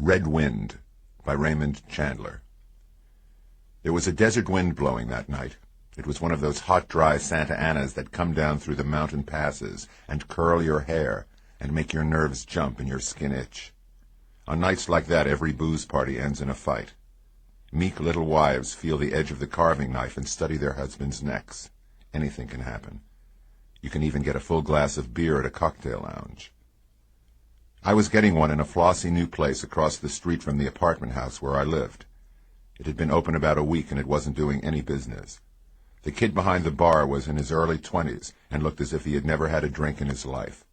Red Wind by Raymond Chandler. There was a desert wind blowing that night. It was one of those hot, dry Santa Anas that come down through the mountain passes and curl your hair and make your nerves jump and your skin itch. On nights like that, every booze party ends in a fight. Meek little wives feel the edge of the carving knife and study their husbands' necks. Anything can happen. You can even get a full glass of beer at a cocktail lounge. I was getting one in a flossy new place across the street from the apartment house where I lived. It had been open about a week and it wasn't doing any business. The kid behind the bar was in his early 20s and looked as if he had never had a drink in his life.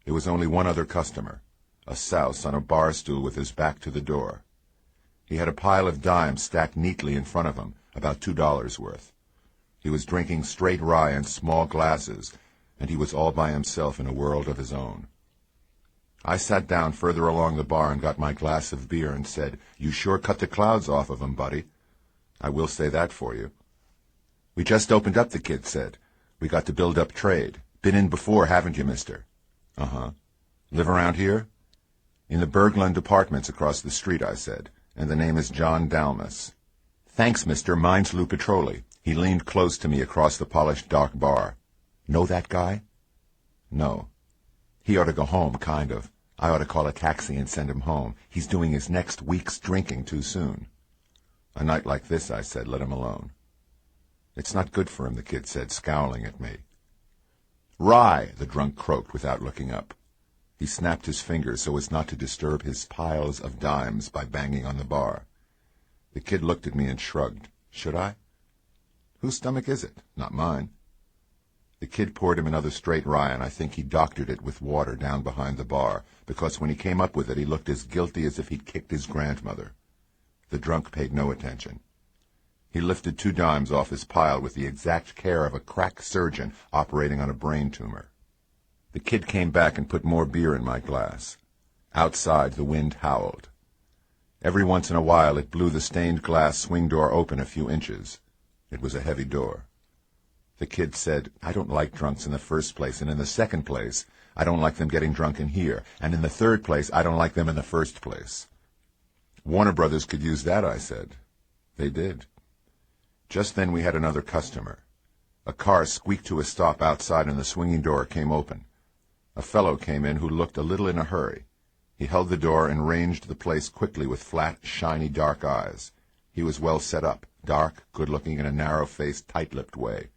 There was only one other customer, a souse on a bar stool with his back to the door. He had a pile of dimes stacked neatly in front of him, about $2 worth. He was drinking straight rye in small glasses, and he was all by himself in a world of his own. I sat down further along the bar and got my glass of beer and said, "You sure cut the clouds off of 'em, buddy. I will say that for you." "We just opened up," the kid said. "We got to build up trade. Been in before, haven't you, mister?" "Uh-huh." "Live around here?" "In the Berglund Apartments across the street," I said, "and the name is John Dalmas." "Thanks, mister. Mine's Lou Petroli." He leaned close to me across the polished dark bar. "Know that guy?" "No." "He ought to go home, kind of. I ought to call a taxi and send him home. He's doing his next week's drinking too soon." "A night like this," I said, "let him alone." "It's not good for him," the kid said, scowling at me. "Rye," the drunk croaked without looking up. He snapped his fingers so as not to disturb his piles of dimes by banging on the bar. The kid looked at me and shrugged. "Should I?" "Whose stomach is it? Not mine." The kid poured him another straight rye, and I think he doctored it with water down behind the bar, because when he came up with it he looked as guilty as if he'd kicked his grandmother. The drunk paid no attention. He lifted 2 dimes off his pile with the exact care of a crack surgeon operating on a brain tumor. The kid came back and put more beer in my glass. Outside, the wind howled. Every once in a while it blew the stained glass swing door open a few inches. It was a heavy door. The kid said, "I don't like drunks in the first place, and in the second place, I don't like them getting drunk in here, and in the third place, I don't like them in the first place." "Warner Brothers could use that," I said. They did. Just then we had another customer. A car squeaked to a stop outside and the swinging door came open. A fellow came in who looked a little in a hurry. He held the door and ranged the place quickly with flat, shiny, dark eyes. He was well set up, dark, good-looking, in a narrow-faced, tight-lipped way.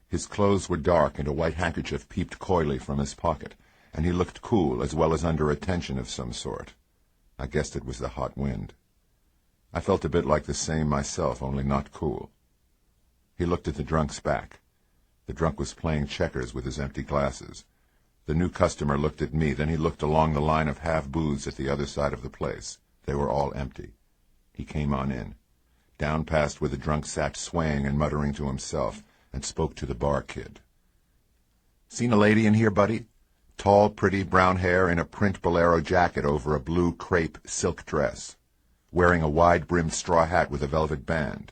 His clothes were dark, and a white handkerchief peeped coyly from his pocket, and he looked cool as well as under a tension of some sort. I guessed it was the hot wind. I felt a bit like the same myself, only not cool. He looked at the drunk's back. The drunk was playing checkers with his empty glasses. The new customer looked at me, then he looked along the line of half-booths at the other side of the place. They were all empty. He came on in, down past where the drunk sat swaying and muttering to himself, and spoke to the bar kid. "Seen a lady in here, buddy? Tall, pretty, brown hair, in a print bolero jacket over a blue crepe silk dress, wearing a wide-brimmed straw hat with a velvet band."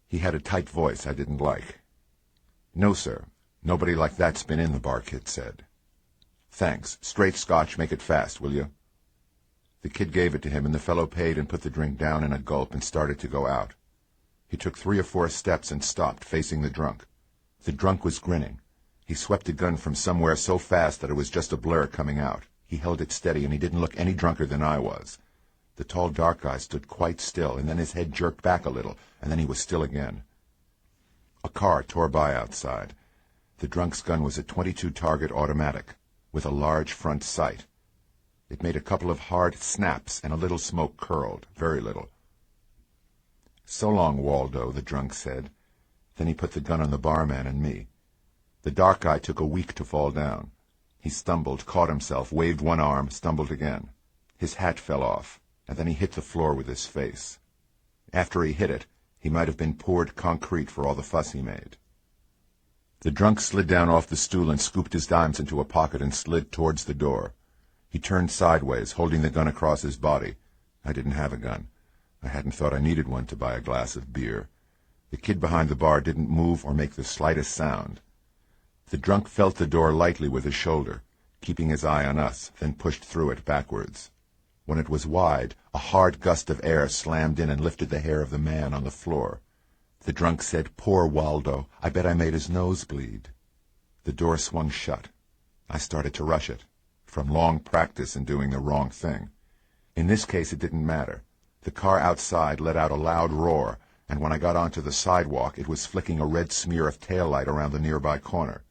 He had a tight voice I didn't like. "No, sir. Nobody like that's been in," the bar kid said. "Thanks. Straight Scotch, make it fast, will you?" The kid gave it to him, and the fellow paid and put the drink down in a gulp and started to go out. He took 3 or 4 steps and stopped, facing the drunk. The drunk was grinning. He swept a gun from somewhere so fast that it was just a blur coming out. He held it steady, and he didn't look any drunker than I was. The tall, dark guy stood quite still, and then his head jerked back a little, and then he was still again. A car tore by outside. The drunk's gun was a .22 target automatic, with a large front sight. It made a couple of hard snaps, and a little smoke curled, very little. "So long, Waldo," the drunk said. Then he put the gun on the barman and me. The dark guy took a week to fall down. He stumbled, caught himself, waved one arm, stumbled again. His hat fell off, and then he hit the floor with his face. After he hit it, he might have been poured concrete for all the fuss he made. The drunk slid down off the stool and scooped his dimes into a pocket and slid towards the door. He turned sideways, holding the gun across his body. I didn't have a gun. I hadn't thought I needed one to buy a glass of beer. The kid behind the bar didn't move or make the slightest sound. The drunk felt the door lightly with his shoulder, keeping his eye on us, then pushed through it backwards. When it was wide, a hard gust of air slammed in and lifted the hair of the man on the floor. The drunk said, "Poor Waldo. I bet I made his nose bleed." The door swung shut. I started to rush it, from long practice in doing the wrong thing. In this case, it didn't matter. The car outside let out a loud roar, and when I got onto the sidewalk, it was flicking a red smear of taillight around the nearby corner.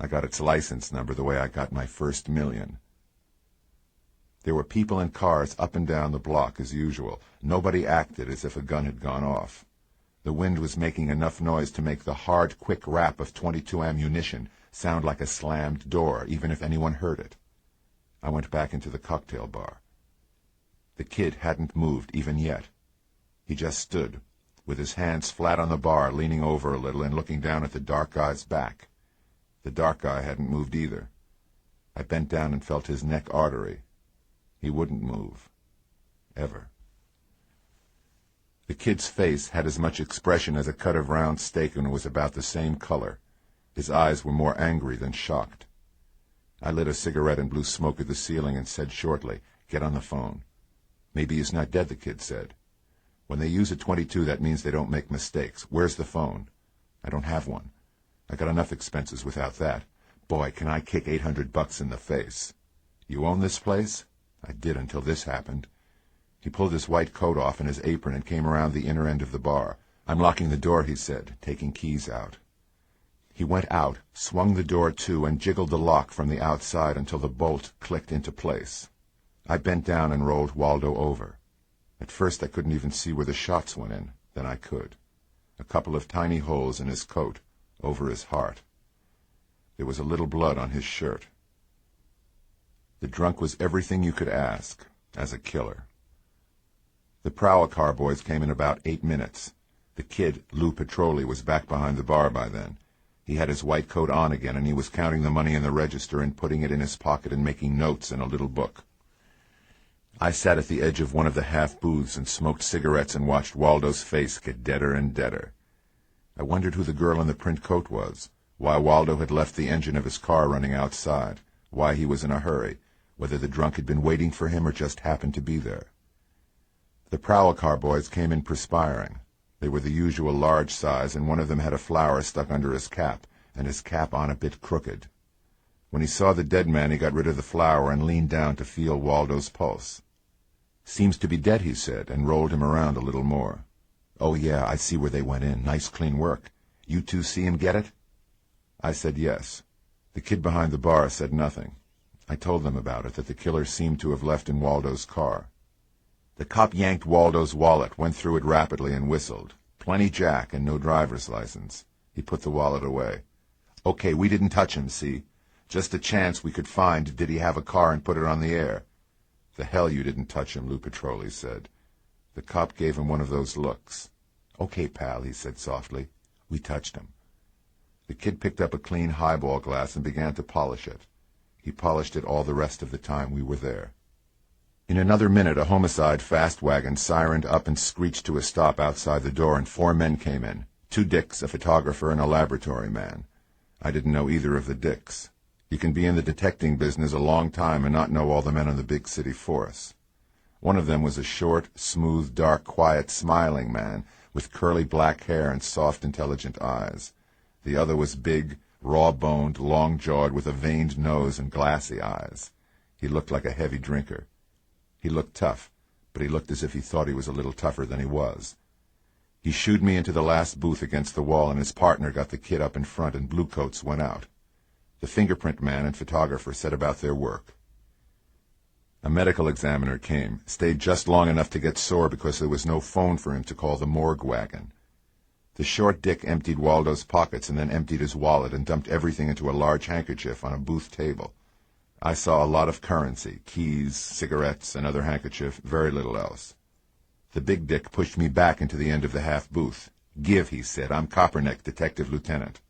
I got its license number the way I got my first $1,000,000. There were people and cars up and down the block as usual. Nobody acted as if a gun had gone off. The wind was making enough noise to make the hard, quick rap of .22 ammunition sound like a slammed door, even if anyone heard it. I went back into the cocktail bar. The kid hadn't moved even yet. He just stood, with his hands flat on the bar, leaning over a little and looking down at the dark guy's back. The dark guy hadn't moved either. I bent down and felt his neck artery. He wouldn't move. Ever. The kid's face had as much expression as a cut of round steak and was about the same color. His eyes were more angry than shocked. I lit a cigarette and blew smoke at the ceiling and said shortly, "Get on the phone." "Maybe he's not dead," the kid said. "When they use a .22, that means they don't make mistakes. Where's the phone?" "I don't have one. I got enough expenses without that. Boy, can I kick $800 in the face." "You own this place?" "I did until this happened." He pulled his white coat off and his apron and came around the inner end of the bar. "I'm locking the door," he said, taking keys out. He went out, swung the door to, and jiggled the lock from the outside until the bolt clicked into place. I bent down and rolled Waldo over. At first I couldn't even see where the shots went in. Then I could. A couple of tiny holes in his coat, over his heart. There was a little blood on his shirt. The drunk was everything you could ask, as a killer. The prowl car boys came in about 8 minutes. The kid, Lou Petroli, was back behind the bar by then. He had his white coat on again, and he was counting the money in the register and putting it in his pocket and making notes in a little book. I sat at the edge of one of the half-booths and smoked cigarettes and watched Waldo's face get deader and deader. I wondered who the girl in the print coat was, why Waldo had left the engine of his car running outside, why he was in a hurry, whether the drunk had been waiting for him or just happened to be there. The prowl car boys came in perspiring. They were the usual large size, and one of them had a flower stuck under his cap, and his cap on a bit crooked. When he saw the dead man, he got rid of the flower and leaned down to feel Waldo's pulse. "Seems to be dead," he said, and rolled him around a little more. "Oh, yeah, I see where they went in. Nice clean work. You two see him get it?" I said yes. The kid behind the bar said nothing. I told them about it, that the killer seemed to have left in Waldo's car. The cop yanked Waldo's wallet, went through it rapidly, and whistled. "Plenty jack and no driver's license." He put the wallet away. "Okay, we didn't touch him, see? Just a chance we could find did he have a car and put it on the air." "The hell you didn't touch him," Lou Petroli said. The cop gave him one of those looks. "Okay, pal," he said softly. "We touched him." The kid picked up a clean highball glass and began to polish it. He polished it all the rest of the time we were there. In another minute, a homicide fast wagon sirened up and screeched to a stop outside the door, and 4 men came in. 2 dicks, a photographer, and a laboratory man. I didn't know either of the dicks. You can be in the detecting business a long time and not know all the men on the big city force. One of them was a short, smooth, dark, quiet, smiling man with curly black hair and soft, intelligent eyes. The other was big, raw-boned, long-jawed, with a veined nose and glassy eyes. He looked like a heavy drinker. He looked tough, but he looked as if he thought he was a little tougher than he was. He shooed me into the last booth against the wall, and his partner got the kid up in front, and Bluecoats went out. The fingerprint man and photographer set about their work. A medical examiner came, stayed just long enough to get sore because there was no phone for him to call the morgue wagon. The short dick emptied Waldo's pockets and then emptied his wallet and dumped everything into a large handkerchief on a booth table. I saw a lot of currency, keys, cigarettes, another handkerchief, very little else. The big dick pushed me back into the end of the half-booth. "Give," he said. "I'm Copperneck, detective lieutenant."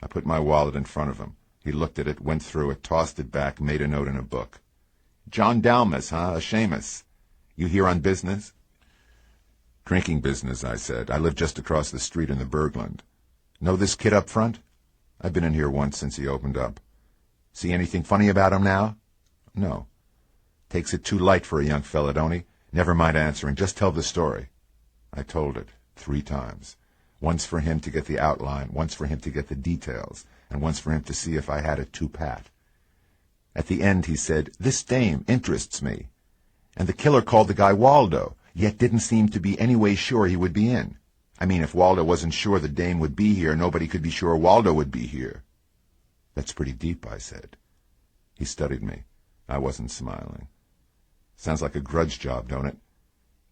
I put my wallet in front of him. He looked at it, went through it, tossed it back, made a note in a book. "John Dalmas, huh? A Seamus. You here on business?" "Drinking business," I said. "I live just across the street in the Bergland." "Know this kid up front?" "I've been in here once since he opened up." "See anything funny about him now?" "No." Takes it too light for a young fella, don't he? Never mind answering, just tell the story. I told it 3 times. Once for him to get the outline, once for him to get the details, and once for him to see if I had it too pat. At the end he said, "This dame interests me." And the killer called the guy Waldo, yet didn't seem to be any way sure he would be in. I mean, if Waldo wasn't sure the dame would be here, nobody could be sure Waldo would be here. That's pretty deep, I said. He studied me. I wasn't smiling. Sounds like a grudge job, don't it?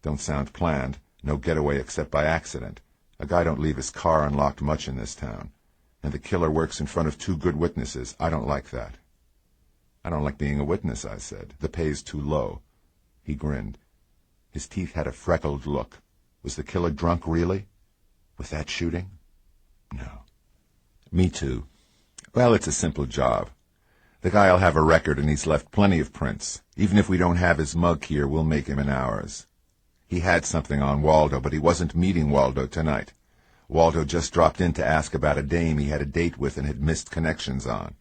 Don't sound planned. No getaway except by accident. A guy don't leave his car unlocked much in this town. And the killer works in front of 2 good witnesses. I don't like that. I don't like being a witness, I said. The pay's too low. He grinned. His teeth had a freckled look. Was the killer drunk, really? With that shooting? No. Me too. Well, it's a simple job. The guy'll have a record, and he's left plenty of prints. Even if we don't have his mug here, we'll make him in ours. He had something on Waldo, but he wasn't meeting Waldo tonight. Waldo just dropped in to ask about a dame he had a date with and had missed connections on.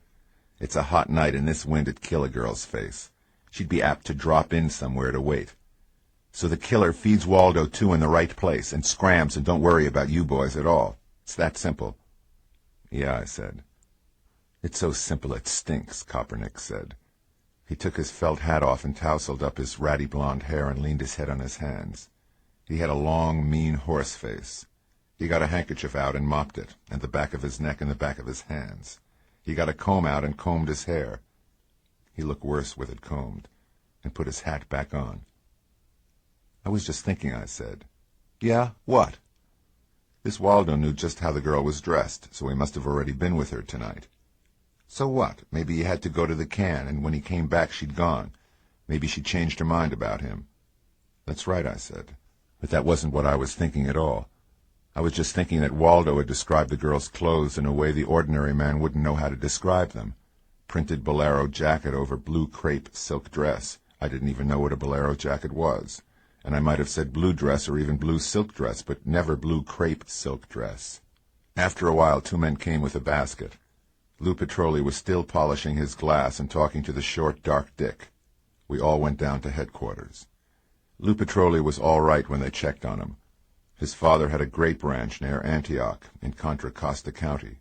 It's a hot night, and this wind'd kill a girl's face. She'd be apt to drop in somewhere to wait. So the killer feeds Waldo 2 in the right place and scrams and don't worry about you boys at all. It's that simple. Yeah, I said. It's so simple it stinks, Kopernik said. He took his felt hat off and tousled up his ratty blonde hair and leaned his head on his hands. He had a long, mean horse face. He got a handkerchief out and mopped it, and the back of his neck and the back of his hands. He got a comb out and combed his hair. He looked worse with it combed, and put his hat back on. I was just thinking, I said. Yeah, what? This Waldo knew just how the girl was dressed, so he must have already been with her tonight. So what? Maybe he had to go to the can, and when he came back she'd gone. Maybe she changed her mind about him. That's right, I said. But that wasn't what I was thinking at all. I was just thinking that Waldo had described the girl's clothes in a way the ordinary man wouldn't know how to describe them. Printed bolero jacket over blue crepe silk dress. I didn't even know what a bolero jacket was. And I might have said blue dress or even blue silk dress, but never blue crepe silk dress. After a while 2 men came with a basket. Lou Petroli was still polishing his glass and talking to the short, dark Dick. We all went down to headquarters. Lou Petroli was all right when they checked on him. His father had a grape ranch near Antioch in Contra Costa County.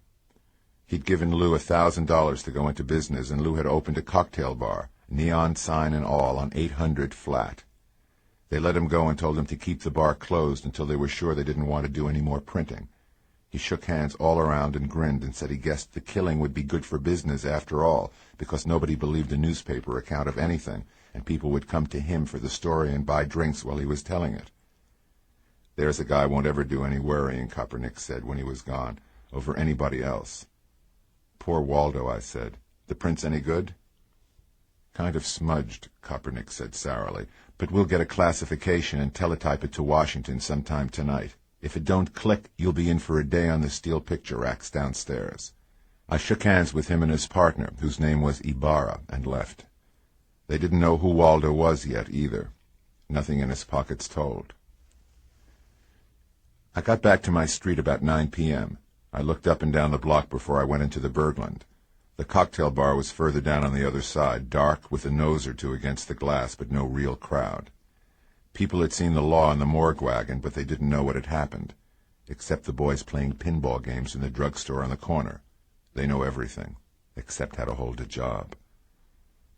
He'd given Lou $1,000 to go into business, and Lou had opened a cocktail bar, neon sign and all, on 800 Flat. They let him go and told him to keep the bar closed until they were sure they didn't want to do any more printing. He shook hands all around and grinned and said he guessed the killing would be good for business after all, because nobody believed a newspaper account of anything, and people would come to him for the story and buy drinks while he was telling it. There's a guy won't ever do any worrying, Kopernik said when he was gone, over anybody else. Poor Waldo, I said. The prints any good? Kind of smudged, Kopernik said sourly, but we'll get a classification and teletype it to Washington sometime tonight. If it don't click, you'll be in for a day on the steel picture racks downstairs. I shook hands with him and his partner, whose name was Ibarra, and left. They didn't know who Waldo was yet, either. Nothing in his pockets told. I got back to my street about 9 p.m. I looked up and down the block before I went into the Bergland. The cocktail bar was further down on the other side, dark, with a nose or 2 against the glass, but no real crowd. People had seen the law in the morgue wagon, but they didn't know what had happened, except the boys playing pinball games in the drugstore on the corner. They know everything, except how to hold a job.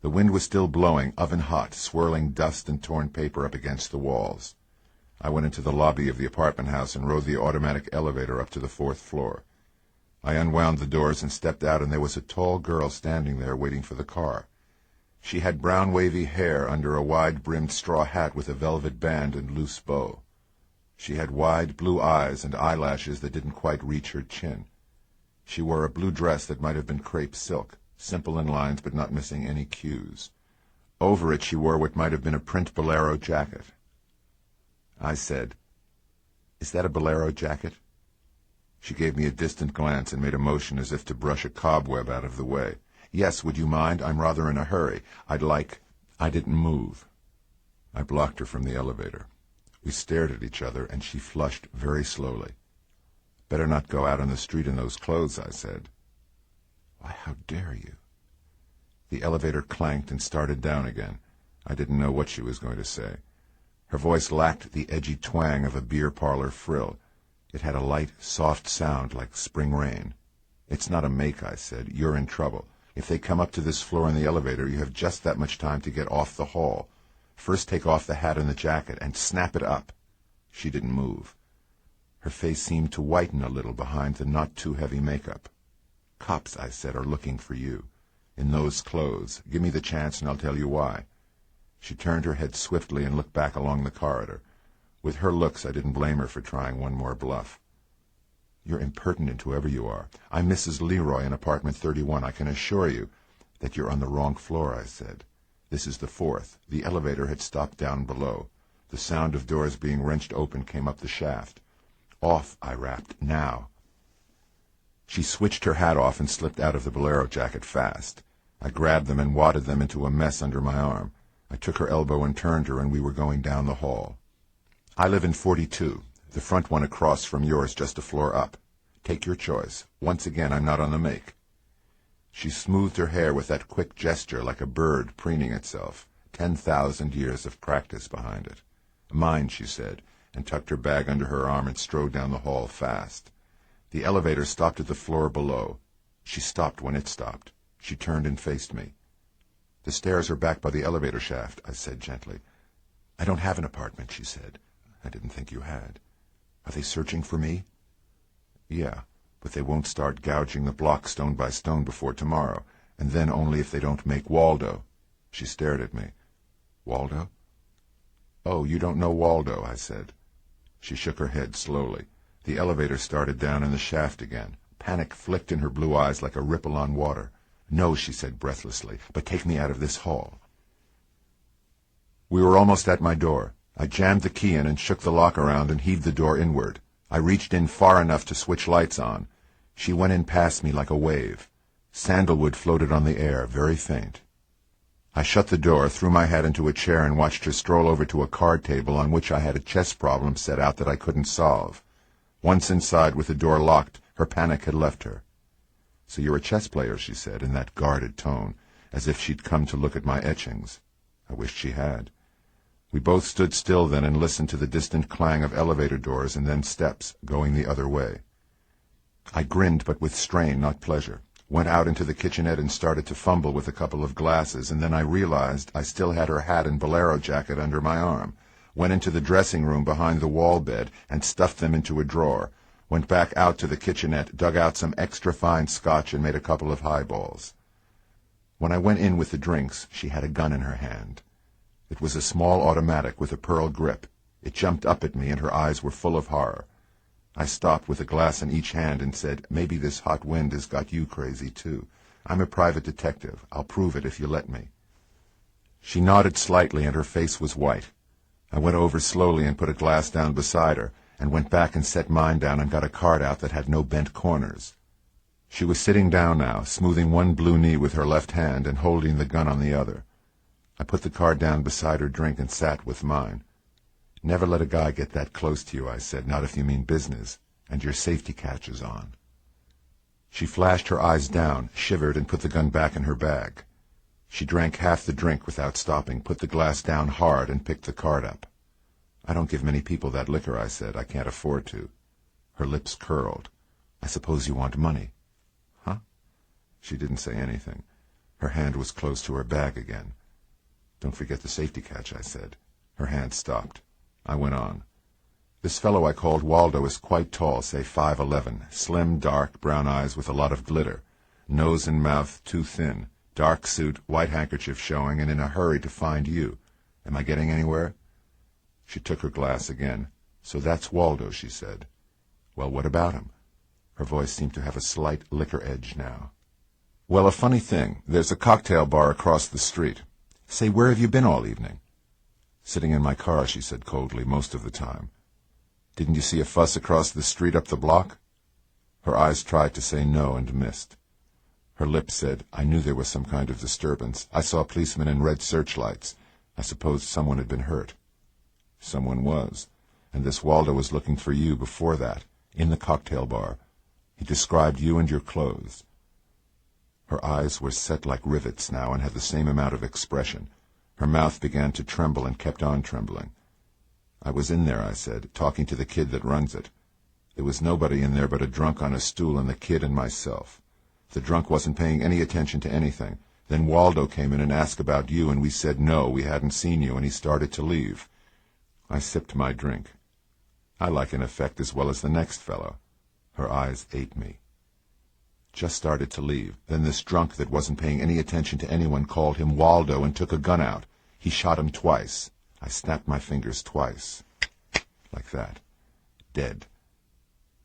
The wind was still blowing, oven-hot, swirling dust and torn paper up against the walls. I went into the lobby of the apartment house and rode the automatic elevator up to the 4th floor. I unwound the doors and stepped out, and there was a tall girl standing there waiting for the car. She had brown wavy hair under a wide-brimmed straw hat with a velvet band and loose bow. She had wide blue eyes and eyelashes that didn't quite reach her chin. She wore a blue dress that might have been crepe silk, simple in lines but not missing any cues. Over it she wore what might have been a print bolero jacket. I said, "Is that a bolero jacket?" She gave me a distant glance and made a motion as if to brush a cobweb out of the way. "Yes, would you mind? I'm rather in a hurry. I'd like—" I didn't move. I blocked her from the elevator. We stared at each other, and she flushed very slowly. "Better not go out on the street in those clothes," I said. "Why, how dare you?" The elevator clanked and started down again. I didn't know what she was going to say. Her voice lacked the edgy twang of a beer parlor frill. It had a light, soft sound like spring rain. "It's not a make," I said. "You're in trouble. If they come up to this floor in the elevator, you have just that much time to get off the hall. First take off the hat and the jacket and snap it up." She didn't move. Her face seemed to whiten a little behind the not-too-heavy makeup. "Cops," I said, "are looking for you. In those clothes. Give me the chance and I'll tell you why." She turned her head swiftly and looked back along the corridor. With her looks, I didn't blame her for trying one more bluff. "You're impertinent, whoever you are. I'm Mrs. Leroy in apartment 31. I can assure you that you're on the wrong floor," I said. "This is the 4th. The elevator had stopped down below. The sound of doors being wrenched open came up the shaft. Off," I rapped, "now." She switched her hat off and slipped out of the bolero jacket fast. I grabbed them and wadded them into a mess under my arm. I took her elbow and turned her, and we were going down the hall. "I live in 42, the front one across from yours, just a floor up. Take your choice. Once again, I'm not on the make." She smoothed her hair with that quick gesture like a bird preening itself, 10,000 years of practice behind it. "Mine," she said, and tucked her bag under her arm and strode down the hall fast. The elevator stopped at the floor below. She stopped when it stopped. She turned and faced me. "The stairs are back by the elevator shaft," I said gently. "I don't have an apartment," she said. "I didn't think you had." "Are they searching for me?" "Yeah, but they won't start gouging the block stone by stone before tomorrow, and then only if they don't make Waldo." She stared at me. "Waldo?" "Oh, you don't know Waldo," I said. She shook her head slowly. The elevator started down in the shaft again. Panic flicked in her blue eyes like a ripple on water. "No," she said breathlessly, "but take me out of this hall." We were almost at my door. I jammed the key in and shook the lock around and heaved the door inward. I reached in far enough to switch lights on. She went in past me like a wave. Sandalwood floated on the air, very faint. I shut the door, threw my hat into a chair, and watched her stroll over to a card table on which I had a chess problem set out that I couldn't solve. Once inside with the door locked, her panic had left her. "So you're a chess player," she said, in that guarded tone, as if she'd come to look at my etchings. I wished she had. We both stood still then and listened to the distant clang of elevator doors and then steps going the other way. I grinned, but with strain, not pleasure. Went out into the kitchenette and started to fumble with a couple of glasses, and then I realized I still had her hat and bolero jacket under my arm. Went into the dressing room behind the wall bed and stuffed them into a drawer. Went back out to the kitchenette, dug out some extra fine scotch, and made a couple of highballs. When I went in with the drinks, she had a gun in her hand. It was a small automatic with a pearl grip. It jumped up at me, and her eyes were full of horror. I stopped with a glass in each hand and said, "Maybe this hot wind has got you crazy, too. I'm a private detective. I'll prove it if you let me." She nodded slightly, and her face was white. I went over slowly and put a glass down beside her, and went back and set mine down and got a card out that had no bent corners. She was sitting down now, smoothing one blue knee with her left hand and holding the gun on the other. I put the card down beside her drink and sat with mine. "Never let a guy get that close to you," I said, "not if you mean business, and your safety catch is on." She flashed her eyes down, shivered, and put the gun back in her bag. She drank half the drink without stopping, put the glass down hard, and picked the card up. "I don't give many people that liquor," I said. "I can't afford to." Her lips curled. "I suppose you want money." "Huh?" She didn't say anything. Her hand was close to her bag again. "Don't forget the safety catch," I said. Her hand stopped. I went on. "This fellow I called Waldo is quite tall, say 5'11", slim, dark, brown eyes with a lot of glitter, nose and mouth too thin, dark suit, white handkerchief showing, and in a hurry to find you. Am I getting anywhere?" She took her glass again. "So that's Waldo," she said. "Well, what about him?" Her voice seemed to have a slight liquor edge now. "Well, a funny thing. There's a cocktail bar across the street. Say, where have you been all evening?" "Sitting in my car," she said coldly, "most of the time." "Didn't you see a fuss across the street up the block?" Her eyes tried to say no and missed. Her lips said, "I knew there was some kind of disturbance. I saw policemen in red searchlights. I supposed someone had been hurt." "Someone was. And this Waldo was looking for you before that, in the cocktail bar. He described you and your clothes." Her eyes were set like rivets now and had the same amount of expression. Her mouth began to tremble and kept on trembling. "I was in there," I said, "talking to the kid that runs it. There was nobody in there but a drunk on a stool and the kid and myself. The drunk wasn't paying any attention to anything. Then Waldo came in and asked about you, and we said no, we hadn't seen you, and he started to leave." I sipped my drink. I like an effect as well as the next fellow. Her eyes ate me. "Just started to leave. Then this drunk that wasn't paying any attention to anyone called him Waldo and took a gun out. He shot him twice. I snapped my fingers twice. Like that. Dead."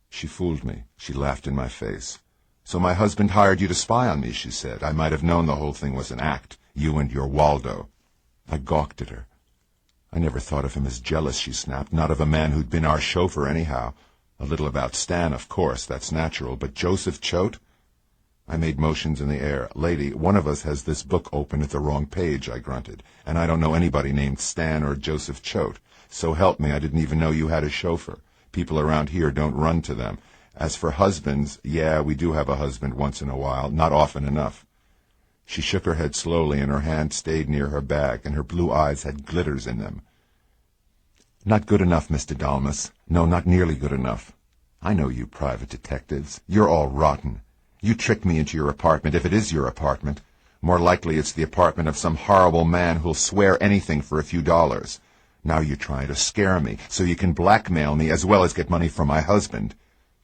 She fooled me. She laughed in my face. "So my husband hired you to spy on me," she said. "I might have known the whole thing was an act. You and your Waldo." I gawked at her. "I never thought of him as jealous," she snapped. "Not of a man who'd been our chauffeur, anyhow. A little about Stan, of course, that's natural. But Joseph Choate?" I made motions in the air. "Lady, one of us has this book open at the wrong page," I grunted. "And I don't know anybody named Stan or Joseph Choate. So help me, I didn't even know you had a chauffeur. People around here don't run to them. As for husbands, yeah, we do have a husband once in a while, not often enough." She shook her head slowly, and her hand stayed near her bag, and her blue eyes had glitters in them. "Not good enough, Mr. Dalmas. No, not nearly good enough. I know you private detectives. You're all rotten. You tricked me into your apartment, if it is your apartment. More likely it's the apartment of some horrible man who'll swear anything for a few dollars. Now you're trying to scare me, so you can blackmail me as well as get money from my husband."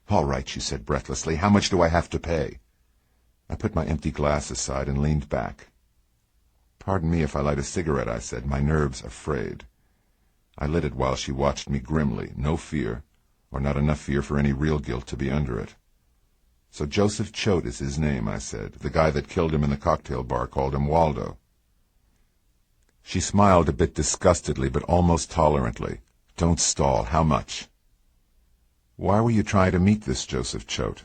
"All right," she said breathlessly. "How much do I have to pay?" I put my empty glass aside and leaned back. "Pardon me if I light a cigarette," I said. "My nerves are frayed." I lit it while she watched me grimly. No fear, or not enough fear for any real guilt to be under it. "So Joseph Choate is his name," I said. "The guy that killed him in the cocktail bar called him Waldo." She smiled a bit disgustedly, but almost tolerantly. "Don't stall. How much?" "Why were you trying to meet this Joseph Choate?"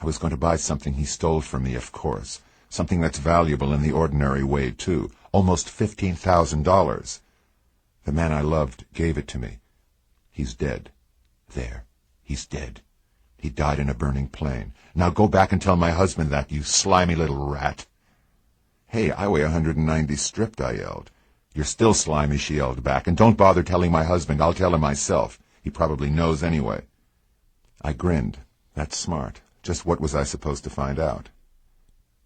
"I was going to buy something he stole from me, of course. Something that's valuable in the ordinary way, too. Almost $15,000. The man I loved gave it to me. He's dead. There. He's dead. He died in a burning plane. Now go back and tell my husband that, you slimy little rat." "Hey, I weigh 190 stripped," I yelled. "You're still slimy," she yelled back. "And don't bother telling my husband. I'll tell him myself. He probably knows anyway." I grinned. That's smart. Just what was I supposed to find out?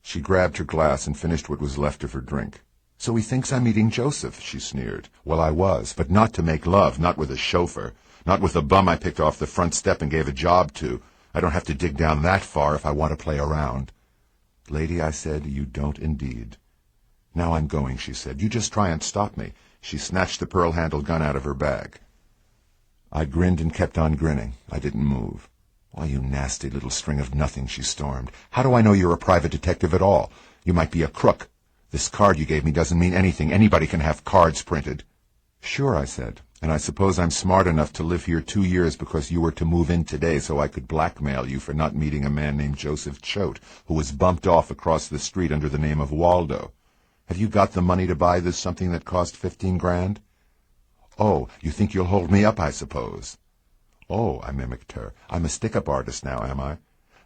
She grabbed her glass and finished what was left of her drink. "So he thinks I'm meeting Joseph," she sneered. "Well, I was, but not to make love, not with a chauffeur. Not with a bum I picked off the front step and gave a job to. I don't have to dig down that far if I want to play around." "Lady," I said, "you don't indeed." "Now I'm going," she said. "You just try and stop me." She snatched the pearl-handled gun out of her bag. I grinned and kept on grinning. I didn't move. "Why, you nasty little string of nothing," she stormed. "How do I know you're a private detective at all? You might be a crook. This card you gave me doesn't mean anything. Anybody can have cards printed." "Sure," I said. "And I suppose I'm smart enough to live here 2 years because you were to move in today so I could blackmail you for not meeting a man named Joseph Choate, who was bumped off across the street under the name of Waldo. Have you got the money to buy this something that cost 15 grand? Oh, you think you'll hold me up, I suppose." "Oh," I mimicked her. "I'm a stick-up artist now, am I?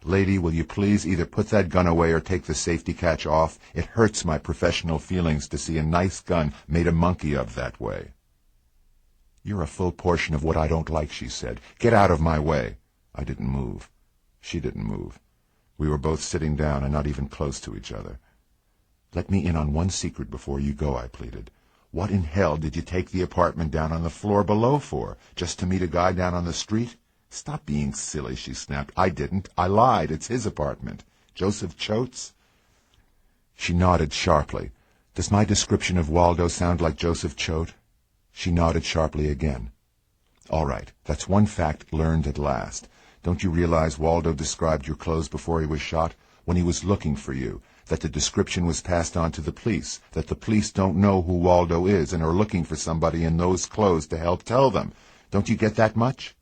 Lady, will you please either put that gun away or take the safety catch off? It hurts my professional feelings to see a nice gun made a monkey of that way." "You're a full portion of what I don't like," she said. "Get out of my way." I didn't move. She didn't move. We were both sitting down and not even close to each other. "Let me in on one secret before you go," I pleaded. "What in hell did you take the apartment down on the floor below for? Just to meet a guy down on the street?" "Stop being silly," she snapped. "I didn't. I lied. It's his apartment. Joseph Choate's." She nodded sharply. "Does my description of Waldo sound like Joseph Choate?" She nodded sharply again. "All right. That's one fact learned at last. Don't you realize Waldo described your clothes before he was shot? When he was looking for you? That the description was passed on to the police, that the police don't know who Waldo is and are looking for somebody in those clothes to help tell them. Don't you get that much?"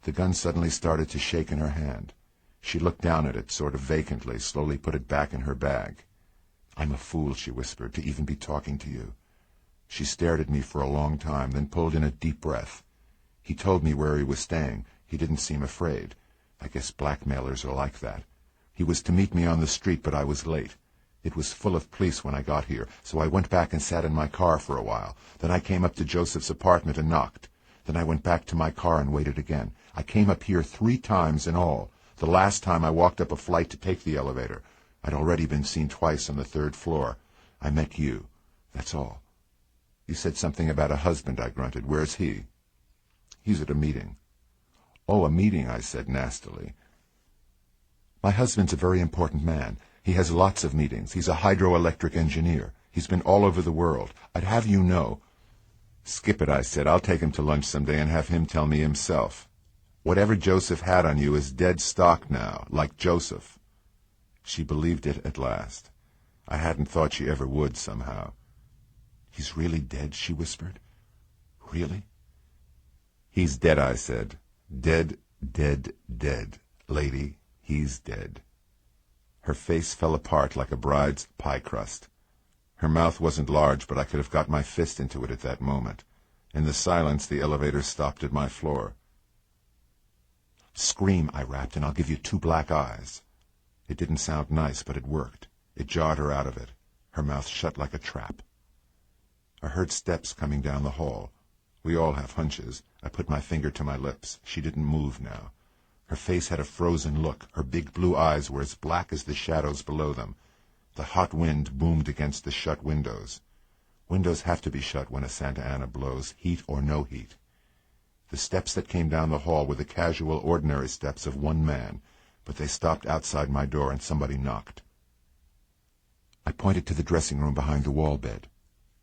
The gun suddenly started to shake in her hand. She looked down at it, sort of vacantly, slowly put it back in her bag. "I'm a fool," she whispered, "to even be talking to you." She stared at me for a long time, then pulled in a deep breath. "He told me where he was staying. He didn't seem afraid. I guess blackmailers are like that. He was to meet me on the street, but I was late. It was full of police when I got here, so I went back and sat in my car for a while. Then I came up to Joseph's apartment and knocked. Then I went back to my car and waited again. I came up here 3 times in all. The last time I walked up a flight to take the elevator. I'd already been seen twice on the 3rd floor. I met you. That's all. You said something about a husband, I grunted. Where's he? He's at a meeting. Oh, a meeting, I said nastily. My husband's a very important man. He has lots of meetings. He's a hydroelectric engineer. He's been all over the world. I'd have you know. Skip it, I said. I'll take him to lunch someday and have him tell me himself. Whatever Joseph had on you is dead stock now, like Joseph. She believed it at last. I hadn't thought she ever would, somehow. He's really dead, she whispered. Really? He's dead, I said. Dead, dead, dead. Lady, he's dead. Her face fell apart like a bride's pie crust. Her mouth wasn't large, but I could have got my fist into it at that moment. In the silence, the elevator stopped at my floor. Scream, I rapped, and I'll give you 2 black eyes. It didn't sound nice, but it worked. It jarred her out of it. Her mouth shut like a trap. I heard steps coming down the hall. We all have hunches. I put my finger to my lips. She didn't move now. Her face had a frozen look. Her big blue eyes were as black as the shadows below them. The hot wind boomed against the shut windows. Windows have to be shut when a Santa Ana blows, heat or no heat. The steps that came down the hall were the casual, ordinary steps of one man, but they stopped outside my door and somebody knocked. I pointed to the dressing room behind the wall bed.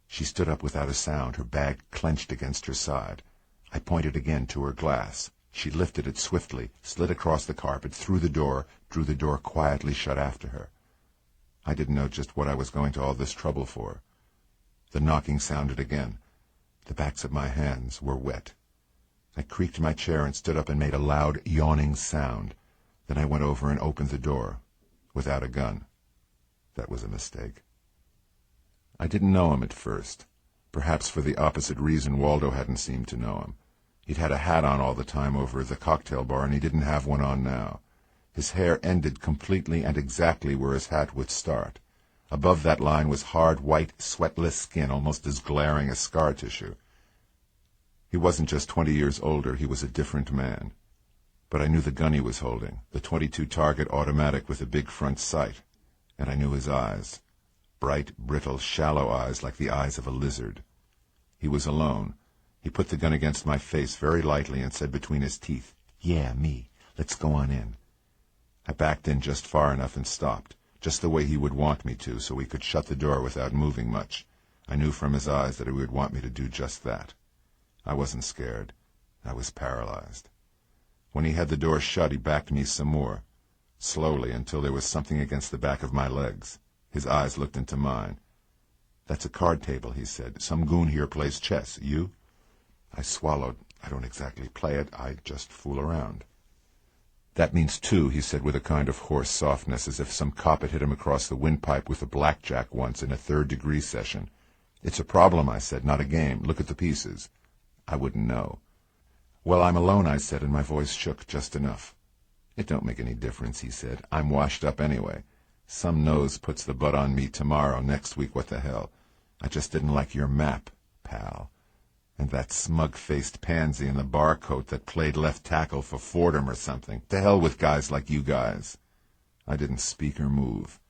She stood up without a sound, her bag clenched against her side. I pointed again to her glass. She lifted it swiftly, slid across the carpet, through the door, drew the door quietly shut after her. I didn't know just what I was going to all this trouble for. The knocking sounded again. The backs of my hands were wet. I creaked my chair and stood up and made a loud, yawning sound. Then I went over and opened the door, without a gun. That was a mistake. I didn't know him at first. Perhaps for the opposite reason Waldo hadn't seemed to know him. He'd had a hat on all the time over at the cocktail bar, and he didn't have one on now. His hair ended completely and exactly where his hat would start. Above that line was hard, white, sweatless skin, almost as glaring as scar tissue. He wasn't just 20 years older, he was a different man. But I knew the gun he was holding, the .22 target automatic with a big front sight, and I knew his eyes. Bright, brittle, shallow eyes like the eyes of a lizard. He was alone. He put the gun against my face very lightly and said between his teeth, "Yeah, me. Let's go on in." I backed in just far enough and stopped, just the way he would want me to, so we could shut the door without moving much. I knew from his eyes that he would want me to do just that. I wasn't scared. I was paralyzed. When he had the door shut, he backed me some more, slowly, until there was something against the back of my legs. His eyes looked into mine. "That's a card table," he said. "Some goon here plays chess. You?" I swallowed. "I don't exactly play it. I just fool around." "That means 2, he said with a kind of hoarse softness, as if some cop had hit him across the windpipe with a blackjack once in a 3rd-degree session. "It's a problem," I said, "not a game. Look at the pieces." I wouldn't know. "Well, I'm alone," I said, and my voice shook just enough. "It don't make any difference," he said. "I'm washed up anyway. Some nose puts the butt on me tomorrow, next week, what the hell. I just didn't like your map, pal. And that smug-faced pansy in the bar coat that played left tackle for Fordham or something. To hell with guys like you guys." I didn't speak or move.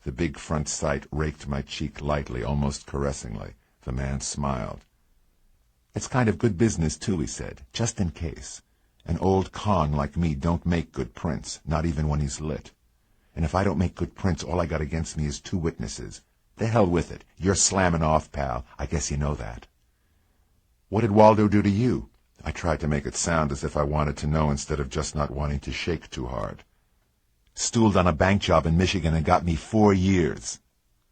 The big front sight raked my cheek lightly, almost caressingly. The man smiled. "It's kind of good business, too," he said, "just in case. An old con like me don't make good prints, not even when he's lit. And if I don't make good prints, all I got against me is 2 witnesses. The hell with it. You're slamming off, pal. I guess you know that." "What did Waldo do to you?" I tried to make it sound as if I wanted to know instead of just not wanting to shake too hard. "Stooled on a bank job in Michigan and got me 4 years.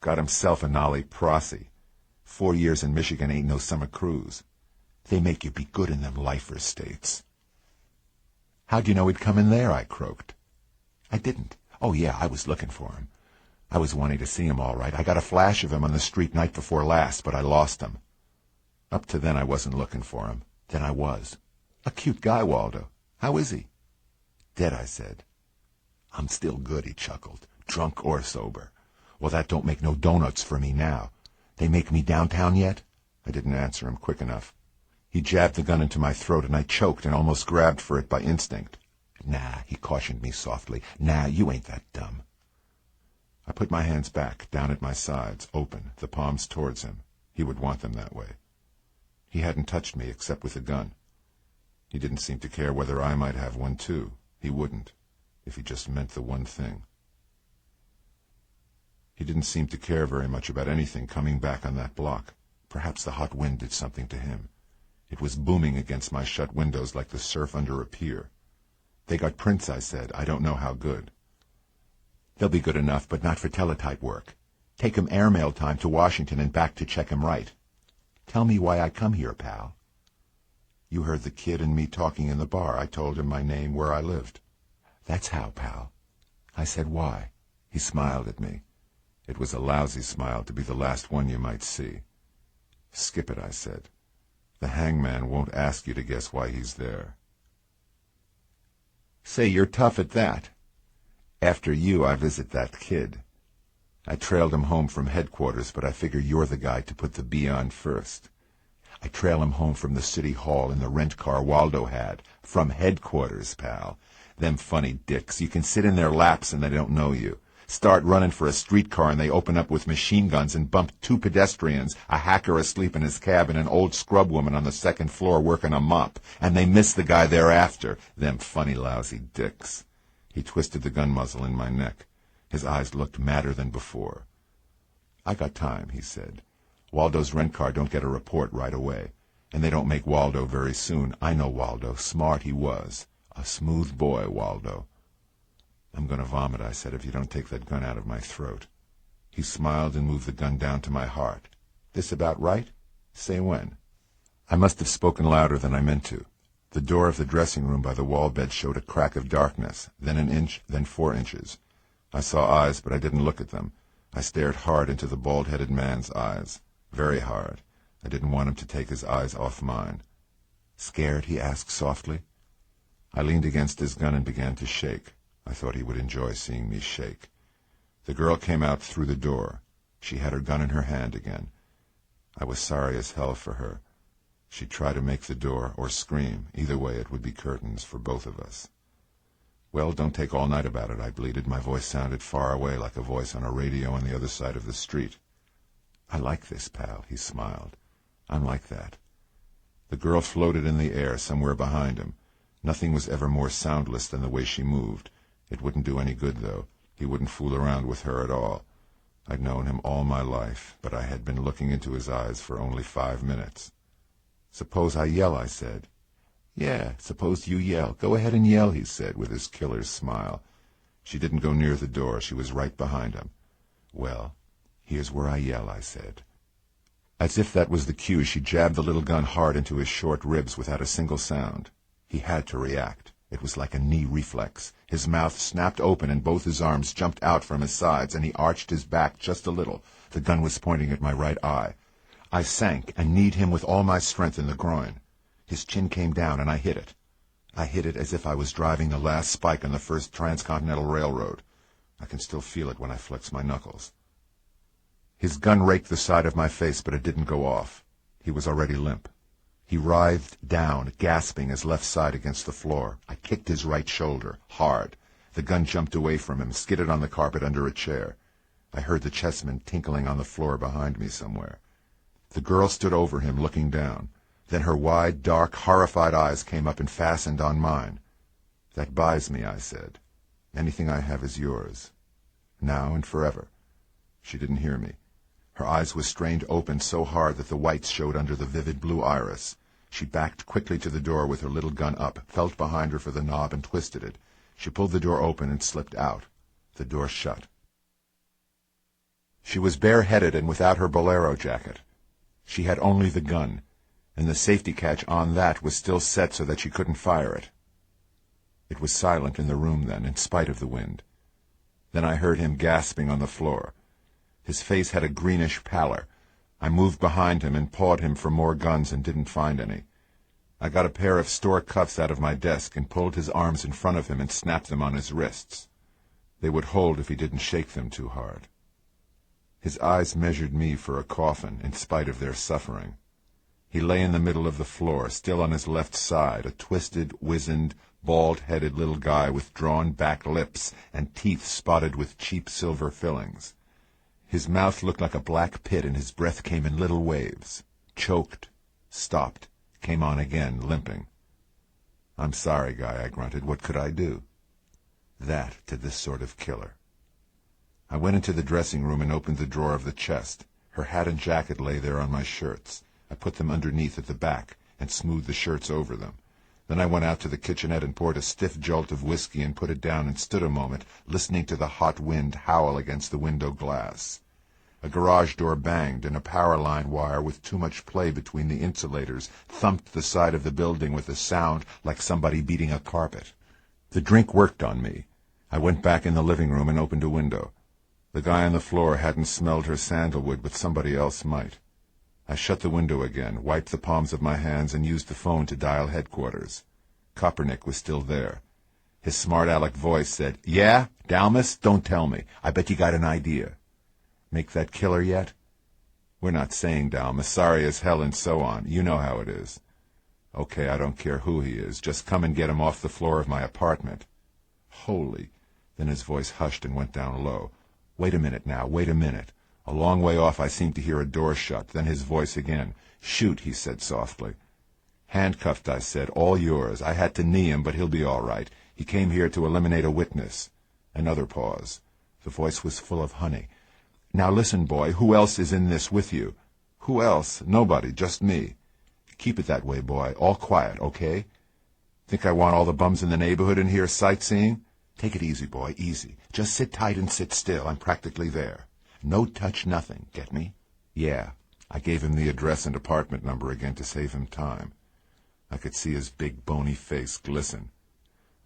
Got himself a nolly prossy. 4 years in Michigan ain't no summer cruise. They make you be good in them lifer states." "How'd you know he'd come in there?" I croaked. "I didn't. Oh, yeah, I was looking for him. I was wanting to see him all right. I got a flash of him on the street night before last, but I lost him. Up to then I wasn't looking for him. Then I was. A cute guy, Waldo. How is he?" "Dead," I said. "I'm still good," he chuckled, "drunk or sober. Well, that don't make no donuts for me now. They make me downtown yet? I didn't answer him quick enough. He jabbed the gun into my throat, and I choked and almost grabbed for it by instinct. Nah, he cautioned me softly. Nah, you ain't that dumb. I put my hands back, down at my sides, open, the palms towards him. He would want them that way. He hadn't touched me except with a gun. He didn't seem to care whether I might have one too. He wouldn't, if he just meant the one thing. He didn't seem to care very much about anything coming back on that block. Perhaps the hot wind did something to him. It was booming against my shut windows like the surf under a pier. They got prints, I said. I don't know how good. They'll be good enough, but not for teletype work. Take 'em airmail time to Washington and back to check 'em right. Tell me why I come here, pal. You heard the kid and me talking in the bar. I told him my name, where I lived. That's how, pal. I said, why? He smiled at me. It was a lousy smile to be the last one you might see. Skip it, I said. The hangman won't ask you to guess why he's there. Say, you're tough at that. After you, I visit that kid. I trailed him home from headquarters, but I figure you're the guy to put the bee on first. I trail him home from the city hall in the rent car Waldo had. From headquarters, pal. Them funny dicks. You can sit in their laps and they don't know you. Start running for a streetcar and they open up with machine guns and bump 2 pedestrians, a hacker asleep in his cab and an old scrub woman on the 2nd floor working a mop. And they miss the guy thereafter. Them funny, lousy dicks. He twisted the gun muzzle in my neck. His eyes looked madder than before. I got time, he said. Waldo's rent car don't get a report right away. And they don't make Waldo very soon. I know Waldo. Smart he was. A smooth boy, Waldo. I'm going to vomit, I said, if you don't take that gun out of my throat. He smiled and moved the gun down to my heart. This about right? Say when. I must have spoken louder than I meant to. The door of the dressing room by the wall bed showed a crack of darkness, then an inch, then 4 inches. I saw eyes, but I didn't look at them. I stared hard into the bald-headed man's eyes. Very hard. I didn't want him to take his eyes off mine. Scared? He asked softly. I leaned against his gun and began to shake. I thought he would enjoy seeing me shake. The girl came out through the door. She had her gun in her hand again. I was sorry as hell for her. She'd try to make the door or scream. Either way, it would be curtains for both of us. Well, don't take all night about it, I bleated. My voice sounded far away, like a voice on a radio on the other side of the street. I like this, pal, he smiled. I'm like that. The girl floated in the air somewhere behind him. Nothing was ever more soundless than the way she moved. It wouldn't do any good, though. He wouldn't fool around with her at all. I'd known him all my life, but I had been looking into his eyes for only 5 minutes. Suppose I yell, I said. Yeah, suppose you yell. Go ahead and yell, he said, with his killer's smile. She didn't go near the door. She was right behind him. Well, here's where I yell, I said. As if that was the cue, she jabbed the little gun hard into his short ribs without a single sound. He had to react. It was like a knee reflex. His mouth snapped open and both his arms jumped out from his sides, and he arched his back just a little. The gun was pointing at my right eye. I sank and kneed him with all my strength in the groin. His chin came down, and I hit it. I hit it as if I was driving the last spike on the first transcontinental railroad. I can still feel it when I flex my knuckles. His gun raked the side of my face, but it didn't go off. He was already limp. He writhed down, gasping his left side against the floor. I kicked his right shoulder, hard. The gun jumped away from him, skidded on the carpet under a chair. I heard the chessmen tinkling on the floor behind me somewhere. The girl stood over him, looking down. Then her wide, dark, horrified eyes came up and fastened on mine. That buys me, I said. Anything I have is yours. Now and forever. She didn't hear me. Her eyes were strained open so hard that the whites showed under the vivid blue iris. She backed quickly to the door with her little gun up, felt behind her for the knob and twisted it. She pulled the door open and slipped out. The door shut. She was bareheaded and without her bolero jacket. She had only the gun, and the safety catch on that was still set so that she couldn't fire it. It was silent in the room then, in spite of the wind. Then I heard him gasping on the floor. His face had a greenish pallor. I moved behind him and pawed him for more guns and didn't find any. I got a pair of store cuffs out of my desk and pulled his arms in front of him and snapped them on his wrists. They would hold if he didn't shake them too hard. His eyes measured me for a coffin, in spite of their suffering. He lay in the middle of the floor, still on his left side, a twisted, wizened, bald-headed little guy with drawn-back lips and teeth spotted with cheap silver fillings. His mouth looked like a black pit, and his breath came in little waves. Choked, stopped, came on again, limping. "I'm sorry, Guy," I grunted. "What could I do?" That to this sort of killer. I went into the dressing room and opened the drawer of the chest. Her hat and jacket lay there on my shirts. I put them underneath at the back and smoothed the shirts over them. Then I went out to the kitchenette and poured a stiff jolt of whiskey and put it down and stood a moment, listening to the hot wind howl against the window glass. A garage door banged, and a power line wire with too much play between the insulators thumped the side of the building with a sound like somebody beating a carpet. The drink worked on me. I went back in the living room and opened a window. The guy on the floor hadn't smelled her sandalwood, but somebody else might. I shut the window again, wiped the palms of my hands, and used the phone to dial headquarters. Kopernik was still there. His smart aleck voice said, "Yeah, Dalmas? Don't tell me. I bet you got an idea." "Make that killer yet?" "We're not saying, Dalmas. Sorry as hell and so on. You know how it is." "Okay, I don't care who he is. Just come and get him off the floor of my apartment." "Holy." Then his voice hushed and went down low. "Wait a minute now, wait a minute." A long way off I seemed to hear a door shut, then his voice again. "Shoot," he said softly. "Handcuffed," I said. "All yours. I had to knee him, but he'll be all right. He came here to eliminate a witness." Another pause. The voice was full of honey. "Now listen, boy, who else is in this with you?" "Who else? Nobody, just me." "Keep it that way, boy. All quiet, okay? Think I want all the bums in the neighborhood in here sightseeing? Take it easy, boy, easy. Just sit tight and sit still. I'm practically there. No touch nothing, get me?" "Yeah." I gave him the address and apartment number again to save him time. I could see his big, bony face glisten.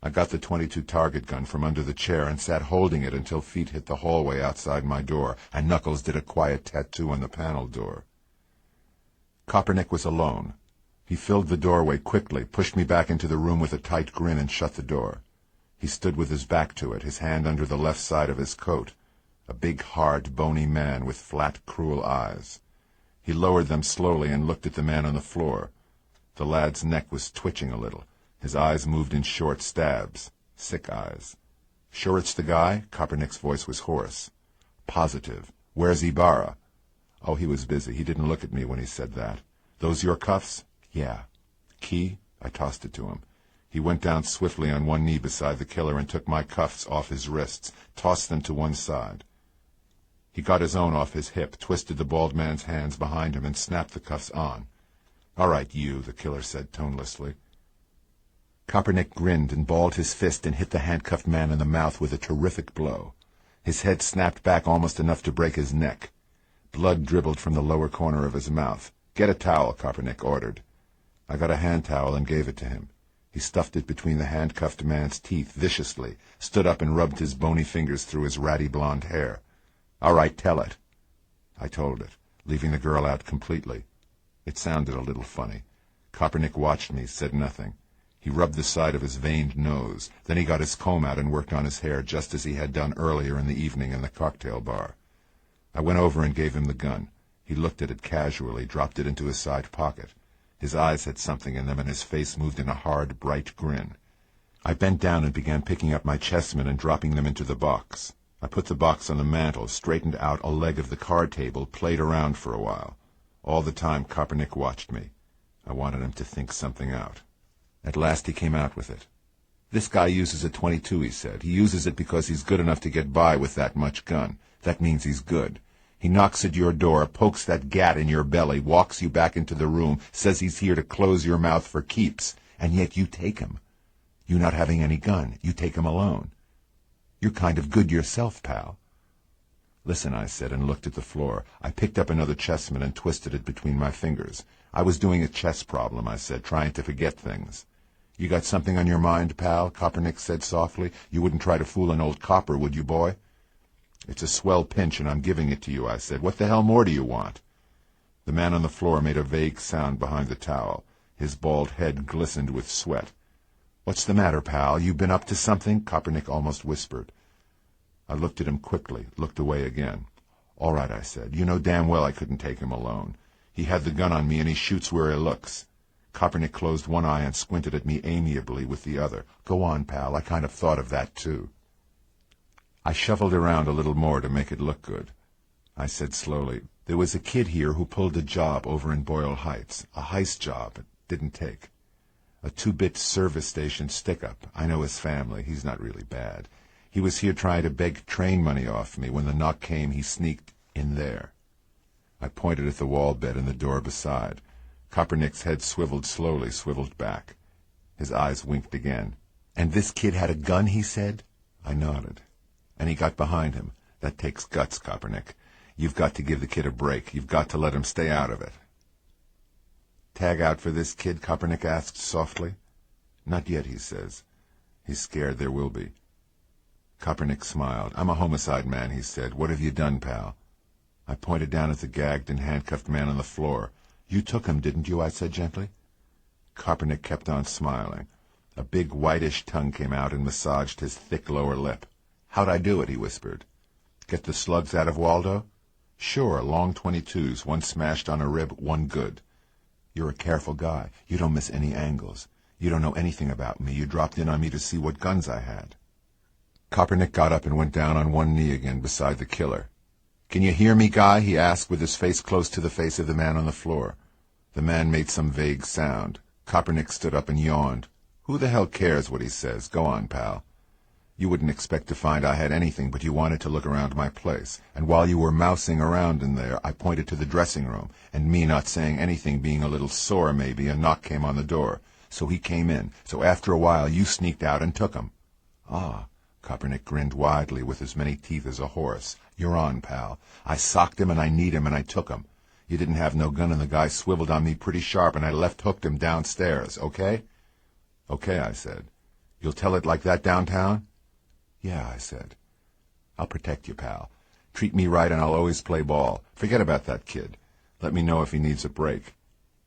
I got the .22 target gun from under the chair and sat holding it until feet hit the hallway outside my door, and knuckles did a quiet tattoo on the panel door. Kopernik was alone. He filled the doorway quickly, pushed me back into the room with a tight grin, and shut the door. He stood with his back to it, his hand under the left side of his coat. A big, hard, bony man with flat, cruel eyes. He lowered them slowly and looked at the man on the floor. The lad's neck was twitching a little. His eyes moved in short stabs. Sick eyes. "Sure it's the guy?" Kopernik's voice was hoarse. "Positive. Where's Ibarra?" "Oh, he was busy. He didn't look at me when he said that." "Those your cuffs?" "Yeah." "Key?" I tossed it to him. He went down swiftly on one knee beside the killer and took my cuffs off his wrists, tossed them to one side. He got his own off his hip, twisted the bald man's hands behind him, and snapped the cuffs on. "All right, you," the killer said tonelessly. Kopernik grinned and balled his fist and hit the handcuffed man in the mouth with a terrific blow. His head snapped back almost enough to break his neck. Blood dribbled from the lower corner of his mouth. "Get a towel," Kopernik ordered. I got a hand towel and gave it to him. He stuffed it between the handcuffed man's teeth viciously, stood up and rubbed his bony fingers through his ratty blonde hair. "All right, tell it." I told it, leaving the girl out completely. It sounded a little funny. Kopernik watched me, said nothing. He rubbed the side of his veined nose. Then he got his comb out and worked on his hair just as he had done earlier in the evening in the cocktail bar. I went over and gave him the gun. He looked at it casually, dropped it into his side pocket. His eyes had something in them, and his face moved in a hard, bright grin. I bent down and began picking up my chessmen and dropping them into the box. I put the box on the mantel, straightened out a leg of the card table, played around for a while. All the time Kopernik watched me. I wanted him to think something out. At last he came out with it. "This guy uses a .22, he said. "He uses it because he's good enough to get by with that much gun. That means he's good. He knocks at your door, pokes that gat in your belly, walks you back into the room, says he's here to close your mouth for keeps, and yet you take him. You not having any gun, you take him alone. You're kind of good yourself, pal." "Listen," I said, and looked at the floor. I picked up another chessman and twisted it between my fingers. "I was doing a chess problem," I said, "trying to forget things." "You got something on your mind, pal?" Kopernik said softly. "You wouldn't try to fool an old copper, would you, boy?" "It's a swell pinch, and I'm giving it to you," I said. "What the hell more do you want?" The man on the floor made a vague sound behind the towel. His bald head glistened with sweat. "What's the matter, pal? You been up to something?" Kopernik almost whispered. I looked at him quickly, looked away again. All right, I said. You know damn well I couldn't take him alone. He had the gun on me, and he shoots where he looks. Kaepernick closed one eye and squinted at me amiably with the other. Go on, pal. I kind of thought of that, too. I shuffled around a little more to make it look good. I said slowly, there was a kid here who pulled a job over in Boyle Heights, a heist job. It didn't take. A 2-bit service station stick-up. I know his family. He's not really bad. He was here trying to beg train money off me. When the knock came, he sneaked in there. I pointed at the wall bed and the door beside. Kaepernick's head swiveled back. His eyes winked again. And this kid had a gun, he said? I nodded. And he got behind him. That takes guts, Kaepernick. You've got to give the kid a break. You've got to let him stay out of it. Tag out for this kid? Kaepernick asked softly. Not yet, he says. He's scared there will be. Kaepernick smiled. I'm a homicide man, he said. What have you done, pal? I pointed down at the gagged and handcuffed man on the floor. You took him, didn't you? I said gently. Kaepernick kept on smiling. A big whitish tongue came out and massaged his thick lower lip. How'd I do it? He whispered. Get the slugs out of Waldo? Sure, long 22s, one smashed on a rib, one good. You're a careful guy. You don't miss any angles. You don't know anything about me. You dropped in on me to see what guns I had. Kaepernick got up and went down on one knee again beside the killer. Can you hear me, Guy? He asked with his face close to the face of the man on the floor. The man made some vague sound. Kaepernick stood up and yawned. Who the hell cares what he says? Go on, pal. You wouldn't expect to find I had anything, but you wanted to look around my place. And while you were mousing around in there, I pointed to the dressing room, and me not saying anything, being a little sore maybe, a knock came on the door. So he came in. So after a while, you sneaked out and took him. Ah, Kaepernick grinned widely with as many teeth as a horse. You're on, pal. I socked him and I kneed him and I took him. You didn't have no gun and the guy swiveled on me pretty sharp and I left-hooked him downstairs, okay? Okay, I said. You'll tell it like that downtown? Yeah, I said. I'll protect you, pal. Treat me right and I'll always play ball. Forget about that kid. Let me know if he needs a break.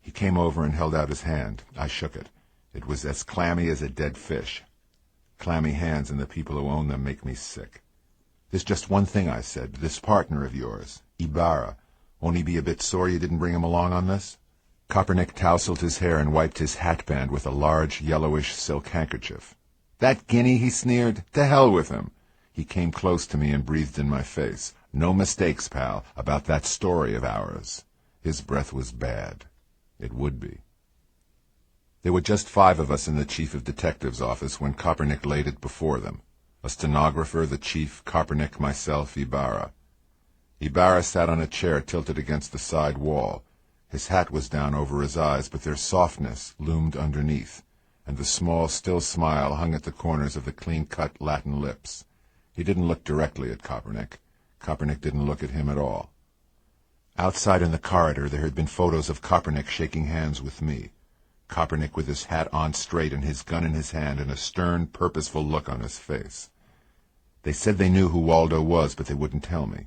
He came over and held out his hand. I shook it. It was as clammy as a dead fish. Clammy hands and the people who own them make me sick. There's just one thing, I said. This partner of yours, Ibarra. Won't he be a bit sore you didn't bring him along on this? Kaepernick tousled his hair and wiped his hatband with a large yellowish silk handkerchief. That guinea, he sneered. To hell with him. He came close to me and breathed in my face. No mistakes, pal, about that story of ours. His breath was bad. It would be. There were just 5 of us in the chief of detectives' office when Kaepernick laid it before them. A stenographer, the chief, Kaepernick, myself, Ibarra. Ibarra sat on a chair tilted against the side wall. His hat was down over his eyes, but their softness loomed underneath, and the small, still smile hung at the corners of the clean-cut Latin lips. He didn't look directly at Kaepernick. Kaepernick didn't look at him at all. Outside in the corridor there had been photos of Kaepernick shaking hands with me. Kaepernick with his hat on straight and his gun in his hand and a stern, purposeful look on his face. They said they knew who Waldo was, but they wouldn't tell me.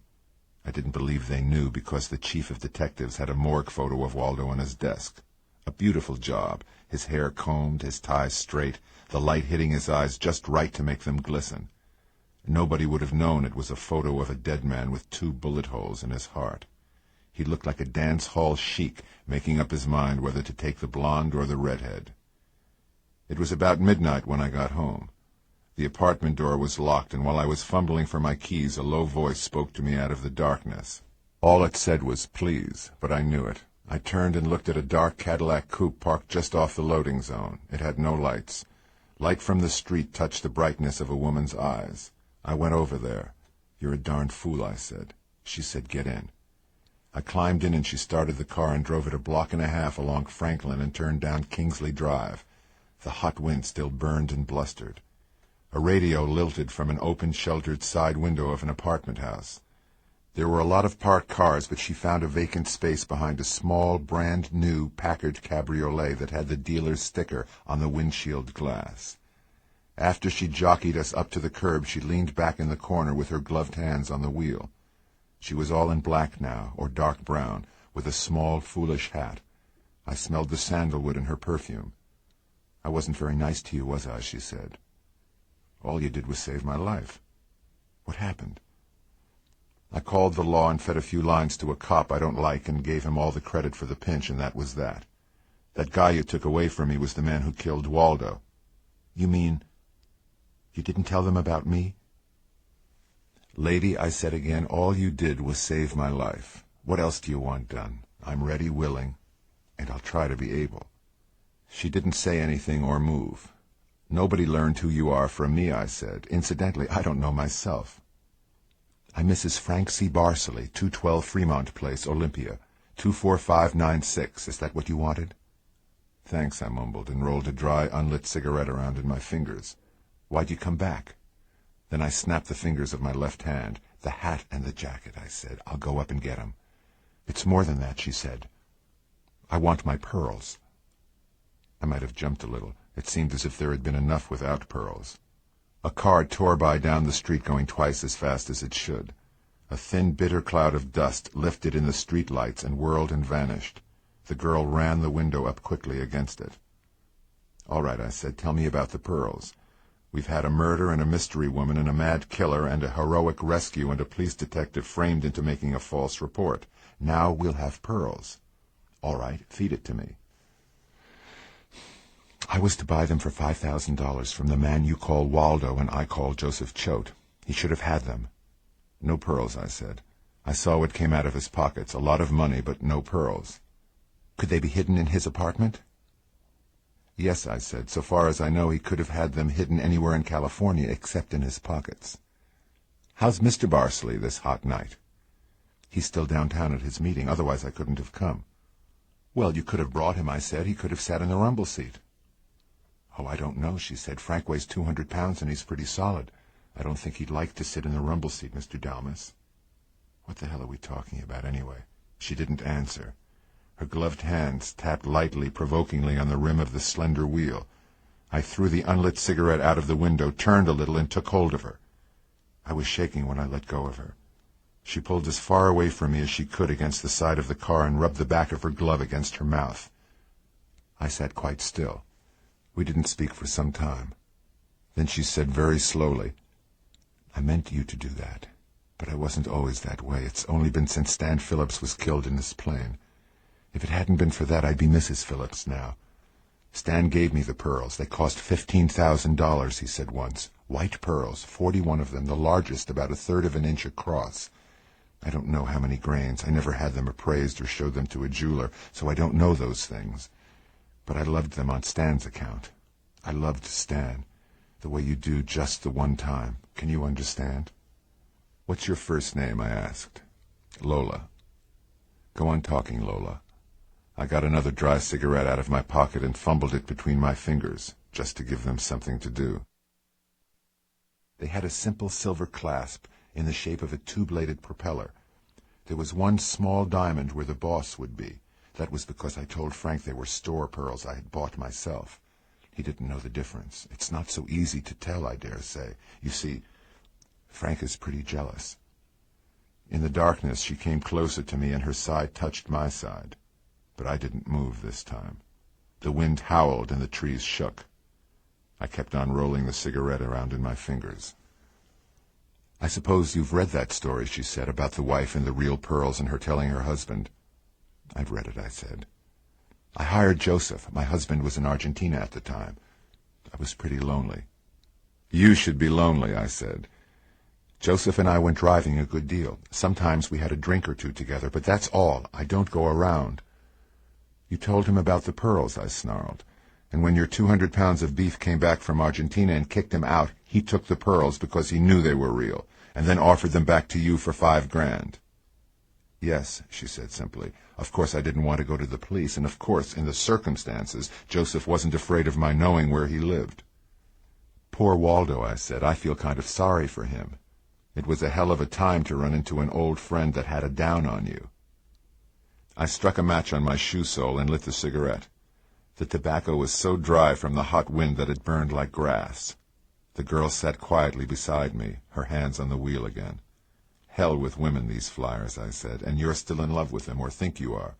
I didn't believe they knew because the chief of detectives had a morgue photo of Waldo on his desk. A beautiful job, his hair combed, his tie straight, the light hitting his eyes just right to make them glisten. Nobody would have known it was a photo of a dead man with 2 bullet holes in his heart. He looked like a dance-hall chic, making up his mind whether to take the blonde or the redhead. It was about midnight when I got home. The apartment door was locked, and while I was fumbling for my keys, a low voice spoke to me out of the darkness. All it said was, please, but I knew it. I turned and looked at a dark Cadillac coupe parked just off the loading zone. It had no lights. Light from the street touched the brightness of a woman's eyes. I went over there. You're a darn fool, I said. She said, get in. I climbed in and she started the car and drove it 1.5 blocks along Franklin and turned down Kingsley Drive. The hot wind still burned and blustered. A radio lilted from an open, sheltered side window of an apartment house. There were a lot of parked cars, but she found a vacant space behind a small, brand-new Packard cabriolet that had the dealer's sticker on the windshield glass. After she jockeyed us up to the curb, she leaned back in the corner with her gloved hands on the wheel. She was all in black now, or dark brown, with a small, foolish hat. I smelled the sandalwood in her perfume. I wasn't very nice to you, was I? She said. All you did was save my life. What happened? I called the law and fed a few lines to a cop I don't like and gave him all the credit for the pinch, and that was that. That guy you took away from me was the man who killed Waldo. You mean you didn't tell them about me? Lady, I said again, all you did was save my life. What else do you want done? I'm ready, willing, and I'll try to be able. She didn't say anything or move. Nobody learned who you are from me, I said. Incidentally, I don't know myself. I'm Mrs. Frank C. Barsley, 212 Fremont Place, Olympia, 24596. Is that what you wanted? Thanks, I mumbled, and rolled a dry, unlit cigarette around in my fingers. Why'd you come back? Then I snapped the fingers of my left hand. The hat and the jacket, I said. I'll go up and get 'em. It's more than that, she said. I want my pearls. I might have jumped a little. It seemed as if there had been enough without pearls. A car tore by down the street going twice as fast as it should. A thin, bitter cloud of dust lifted in the street lights and whirled and vanished. The girl ran the window up quickly against it. All right, I said, tell me about the pearls. We've had a murder and a mystery woman and a mad killer and a heroic rescue and a police detective framed into making a false report. Now we'll have pearls. All right, feed it to me. I was to buy them for $5,000 from the man you call Waldo and I call Joseph Choate. He should have had them. No pearls, I said. I saw what came out of his pockets, a lot of money, but no pearls. Could they be hidden in his apartment? Yes, I said. So far as I know, he could have had them hidden anywhere in California except in his pockets. How's Mr. Barsley this hot night? He's still downtown at his meeting, otherwise I couldn't have come. Well, you could have brought him, I said. He could have sat in the rumble seat. Oh, I don't know, she said. Frank weighs 200 pounds and he's pretty solid. I don't think he'd like to sit in the rumble seat, Mr. Dalmas. What the hell are we talking about anyway? She didn't answer. Her gloved hands tapped lightly, provokingly on the rim of the slender wheel. I threw the unlit cigarette out of the window, turned a little, and took hold of her. I was shaking when I let go of her. She pulled as far away from me as she could against the side of the car and rubbed the back of her glove against her mouth. I sat quite still. We didn't speak for some time. Then she said very slowly, I meant you to do that, but I wasn't always that way. It's only been since Stan Phillips was killed in this plane. If it hadn't been for that, I'd be Mrs. Phillips now. Stan gave me the pearls. They cost $15,000, he said once. White pearls, 41 of them, the largest about 1/3 of an inch across. I don't know how many grains. I never had them appraised or showed them to a jeweler, so I don't know those things. But I loved them on Stan's account. I loved Stan, the way you do just the one time. Can you understand? What's your first name? I asked. Lola. Go on talking, Lola. I got another dry cigarette out of my pocket and fumbled it between my fingers, just to give them something to do. They had a simple silver clasp in the shape of a two-bladed propeller. There was one small diamond where the boss would be. That was because I told Frank they were store pearls I had bought myself. He didn't know the difference. It's not so easy to tell, I dare say. You see, Frank is pretty jealous. In the darkness, she came closer to me and her side touched my side. But I didn't move this time. The wind howled and the trees shook. I kept on rolling the cigarette around in my fingers. I suppose you've read that story, she said, about the wife and the real pearls and her telling her husband. I've read it, I said. I hired Joseph. My husband was in Argentina at the time. I was pretty lonely. You should be lonely, I said. Joseph and I went driving a good deal. Sometimes we had a drink or two together, but that's all. I don't go around. You told him about the pearls, I snarled. And when your 200 pounds of beef came back from Argentina and kicked him out, he took the pearls because he knew they were real, and then offered them back to you for $5 grand. Yes, she said simply. Of course I didn't want to go to the police, and of course, in the circumstances, Joseph wasn't afraid of my knowing where he lived. Poor Waldo, I said. I feel kind of sorry for him. It was a hell of a time to run into an old friend that had a down on you. I struck a match on my shoe sole and lit the cigarette. The tobacco was so dry from the hot wind that it burned like grass. The girl sat quietly beside me, her hands on the wheel again. Hell with women, these flyers, I said, and you're still in love with them, or think you are.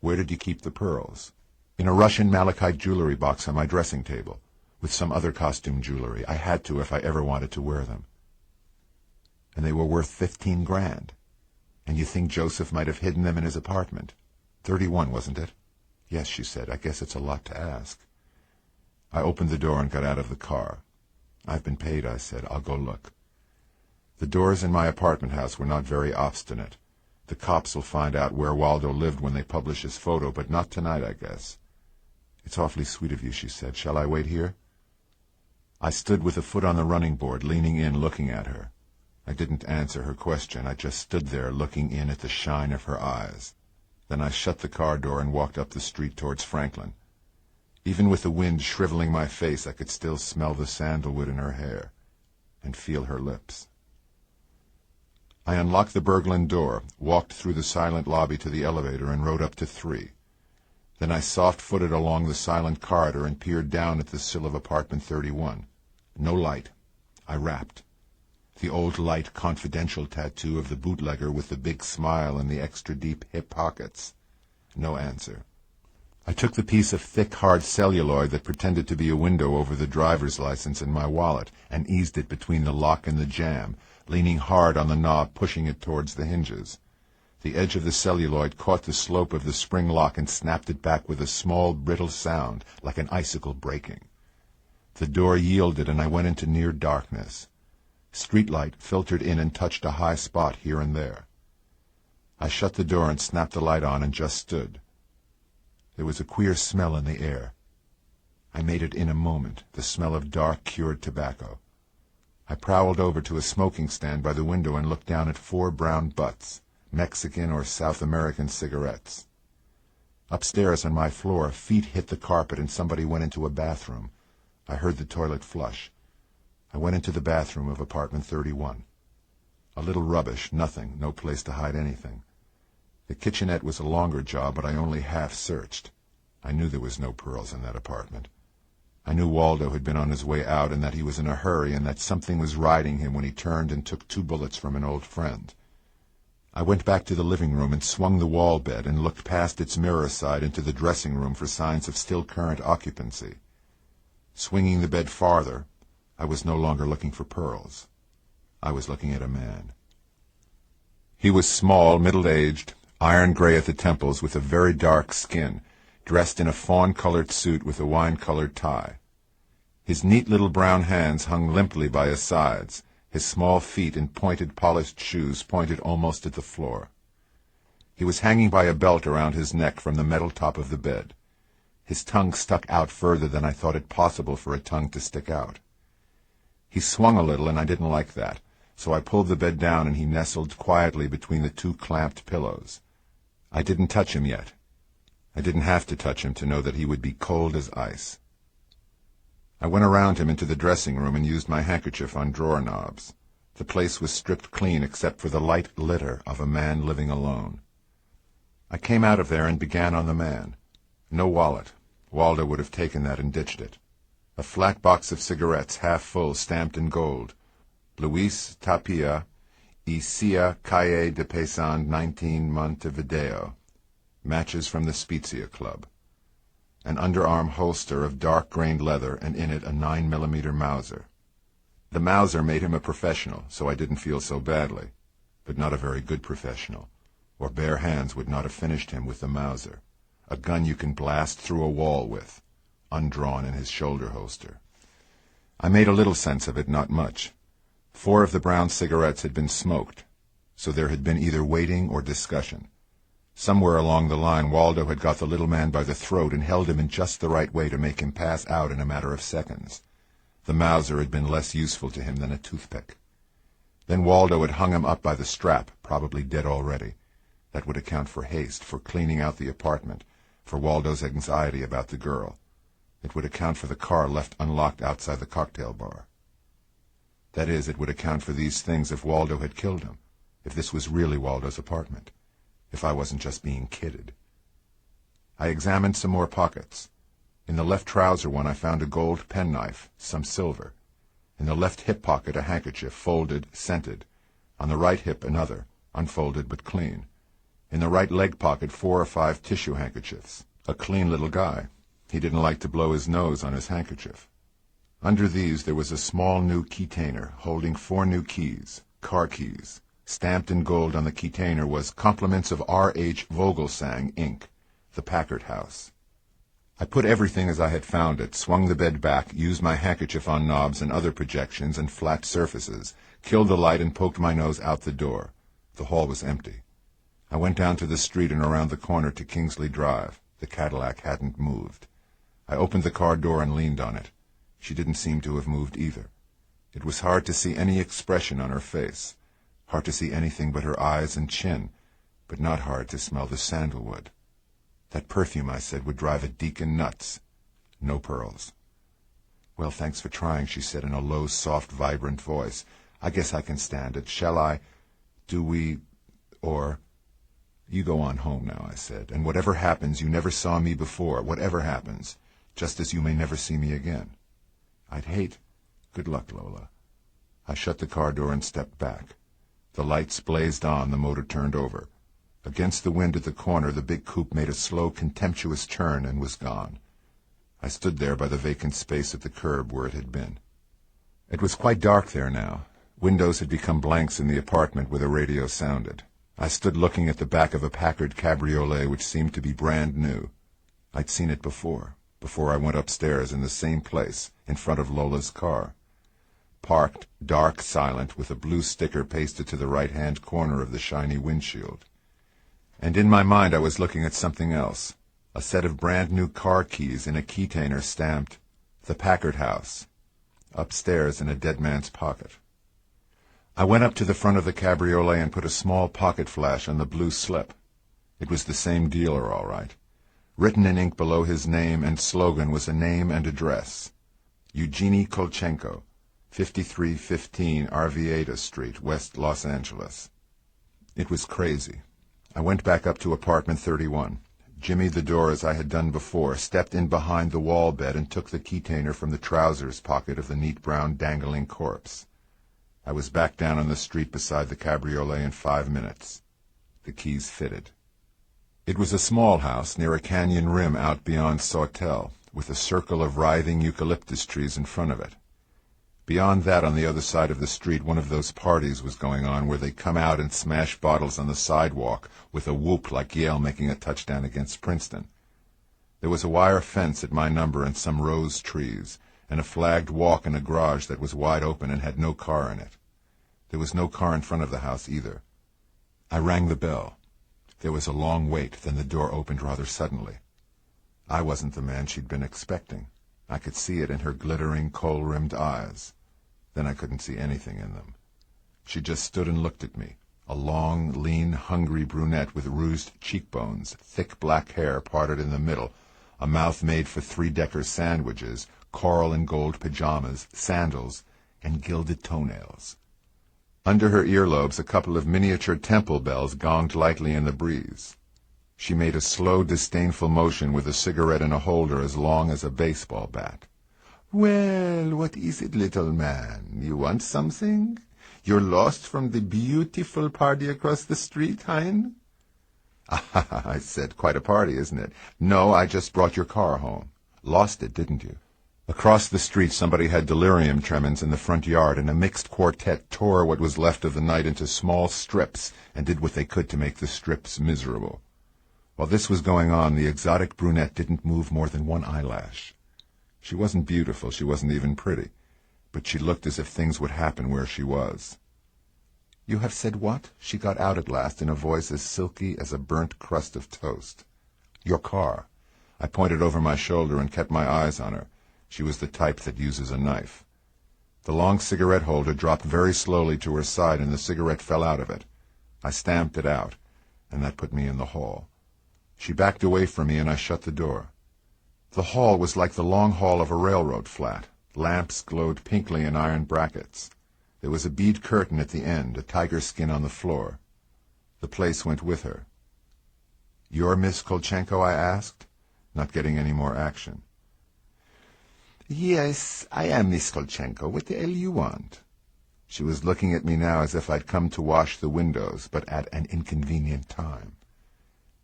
Where did you keep the pearls? In a Russian malachite jewelry box on my dressing table, with some other costume jewelry. I had to if I ever wanted to wear them. and they were worth 15 grand. And you think Joseph might have hidden them in his apartment? 31, wasn't it? Yes, she said. I guess it's a lot to ask. I opened the door and got out of the car. I've been paid, I said. I'll go look. The doors in my apartment house were not very obstinate. The cops will find out where Waldo lived when they publish his photo, but not tonight, I guess. It's awfully sweet of you, she said. Shall I wait here? I stood with a foot on the running board, leaning in, looking at her. I didn't answer her question. I just stood there, looking in at the shine of her eyes. Then I shut the car door and walked up the street towards Franklin. Even with the wind shriveling my face, I could still smell the sandalwood in her hair and feel her lips. I unlocked the Berglund door, walked through the silent lobby to the elevator, and rode up to 3. Then I soft-footed along the silent corridor and peered down at the sill of apartment 31. No light. I rapped. The old light confidential tattoo of the bootlegger with the big smile and the extra deep hip pockets. No answer. I took the piece of thick, hard celluloid that pretended to be a window over the driver's license in my wallet and eased it between the lock and the jamb, leaning hard on the knob, pushing it towards the hinges. The edge of the celluloid caught the slope of the spring lock and snapped it back with a small, brittle sound, like an icicle breaking. The door yielded, and I went into near darkness. Street light filtered in and touched a high spot here and there. I shut the door and snapped the light on and just stood. There was a queer smell in the air. I made it in a moment, the smell of dark, cured tobacco. I prowled over to a smoking stand by the window and looked down at 4 brown butts, Mexican or South American cigarettes. Upstairs on my floor, feet hit the carpet and somebody went into a bathroom. I heard the toilet flush. I went into the bathroom of apartment 31. A little rubbish, nothing, no place to hide anything. The kitchenette was a longer job, but I only half searched. I knew there was no pearls in that apartment. I knew Waldo had been on his way out and that he was in a hurry and that something was riding him when he turned and took 2 bullets from an old friend. I went back to the living room and swung the wall bed and looked past its mirror side into the dressing room for signs of still current occupancy. Swinging the bed farther, I was no longer looking for pearls. I was looking at a man. He was small, middle-aged, iron-gray at the temples, with a very dark skin, dressed in a fawn-colored suit with a wine-colored tie. His neat little brown hands hung limply by his sides. His small feet in pointed, polished shoes pointed almost at the floor. He was hanging by a belt around his neck from the metal top of the bed. His tongue stuck out further than I thought it possible for a tongue to stick out. He swung a little, and I didn't like that, so I pulled the bed down and he nestled quietly between the 2 clamped pillows. I didn't touch him yet. I didn't have to touch him to know that he would be cold as ice. I went around him into the dressing room and used my handkerchief on drawer knobs. The place was stripped clean except for the light litter of a man living alone. I came out of there and began on the man. No wallet. Waldo would have taken that and ditched it. A flat box of cigarettes, half full, stamped in gold. Luis Tapia y Cia Calle de Paysan 19 Montevideo. Matches from the Spezia Club. An underarm holster of dark-grained leather, and in it a 9mm Mauser. The Mauser made him a professional, so I didn't feel so badly, but not a very good professional, or bare hands would not have finished him with the Mauser, a gun you can blast through a wall with, undrawn in his shoulder holster. I made a little sense of it, not much. 4 of the brown cigarettes had been smoked, so there had been either waiting or discussion. Somewhere along the line, Waldo had got the little man by the throat and held him in just the right way to make him pass out in a matter of seconds. The Mauser had been less useful to him than a toothpick. Then Waldo had hung him up by the strap, probably dead already. That would account for haste, for cleaning out the apartment, for Waldo's anxiety about the girl. It would account for the car left unlocked outside the cocktail bar. That is, it would account for these things if Waldo had killed him, if this was really Waldo's apartment. If I wasn't just being kidded. I examined some more pockets. In the left trouser one I found a gold penknife, some silver. In the left hip pocket a handkerchief, folded, scented. On the right hip another, unfolded but clean. In the right leg pocket 4 or 5 tissue handkerchiefs. A clean little guy. He didn't like to blow his nose on his handkerchief. Under these there was a small new keytainer, holding 4 new keys. car keys. Stamped in gold on the keytainer was "Compliments of R.H. Vogelsang, Inc., the Packard House." I put everything as I had found it, swung the bed back, used my handkerchief on knobs and other projections and flat surfaces, killed the light and poked my nose out the door. The hall was empty. I went down to the street and around the corner to Kingsley Drive. The Cadillac hadn't moved. I opened the car door and leaned on it. She didn't seem to have moved either. It was hard to see any expression on her face, hard to see anything but her eyes and chin, but not hard to smell the sandalwood. That perfume, I said, would drive a deacon nuts. No pearls. "Well, thanks for trying," she said in a low, soft, vibrant voice. "I guess I can stand it. Shall I? Do we? Or?" "You go on home now," I said, "and whatever happens, you never saw me before, whatever happens, just as you may never see me again." "I'd hate—" "Good luck, Lola." I shut the car door and stepped back. The lights blazed on, the motor turned over. Against the wind at the corner, the big coupe made a slow, contemptuous turn and was gone. I stood there by the vacant space at the curb where it had been. It was quite dark there now. Windows had become blanks in the apartment where the radio sounded. I stood looking at the back of a Packard cabriolet which seemed to be brand new. I'd seen it before I went upstairs in the same place, in front of Lola's car. Parked, dark, silent, with a blue sticker pasted to the right-hand corner of the shiny windshield. And in my mind I was looking at something else, a set of brand-new car keys in a keytainer stamped, "The Packard House," upstairs in a dead man's pocket. I went up to the front of the cabriolet and put a small pocket flash on the blue slip. It was the same dealer, all right. Written in ink below his name and slogan was a name and address. Eugenie Kolchenko, 5315 Arvieta Street, West Los Angeles. It was crazy. I went back up to apartment 31, jimmied the door as I had done before, stepped in behind the wall bed and took the keytainer from the trousers pocket of the neat brown dangling corpse. I was back down on the street beside the cabriolet in 5 minutes. The keys fitted. It was a small house near a canyon rim out beyond Sawtell, with a circle of writhing eucalyptus trees in front of it. Beyond that, on the other side of the street, one of those parties was going on where they come out and smash bottles on the sidewalk with a whoop like Yale making a touchdown against Princeton. There was a wire fence at my number and some rose trees, and a flagged walk in a garage that was wide open and had no car in it. There was no car in front of the house either. I rang the bell. There was a long wait, then the door opened rather suddenly. I wasn't the man she'd been expecting. I could see it in her glittering, kohl-rimmed eyes. Then I couldn't see anything in them. She just stood and looked at me, a long, lean, hungry brunette with rouged cheekbones, thick black hair parted in the middle, a mouth made for three-decker sandwiches, coral and gold pajamas, sandals, and gilded toenails. Under her earlobes a couple of miniature temple bells gonged lightly in the breeze. She made a slow, disdainful motion with a cigarette in a holder as long as a baseball bat. "Well, what is it, little man? You want something? You're lost from the beautiful party across the street, hein?" "Ah," I said, "quite a party, isn't it?" "No, I just brought your car home. Lost it, didn't you?" Across the street somebody had delirium tremens in the front yard, and a mixed quartet tore what was left of the night into small strips and did what they could to make the strips miserable. While this was going on, the exotic brunette didn't move more than one eyelash. She wasn't beautiful, she wasn't even pretty, but she looked as if things would happen where she was. "You have said what?" she got out at last in a voice as silky as a burnt crust of toast. "Your car." I pointed over my shoulder and kept my eyes on her. She was the type that uses a knife. The long cigarette holder dropped very slowly to her side and the cigarette fell out of it. I stamped it out, and that put me in the hall. She backed away from me and I shut the door. The hall was like the long hall of a railroad flat. Lamps glowed pinkly in iron brackets. There was a bead curtain at the end, a tiger skin on the floor. The place went with her. "You're Miss Kolchenko?" I asked, not getting any more action. "Yes, I am Miss Kolchenko. What the hell you want?" She was looking at me now as if I'd come to wash the windows, but at an inconvenient time.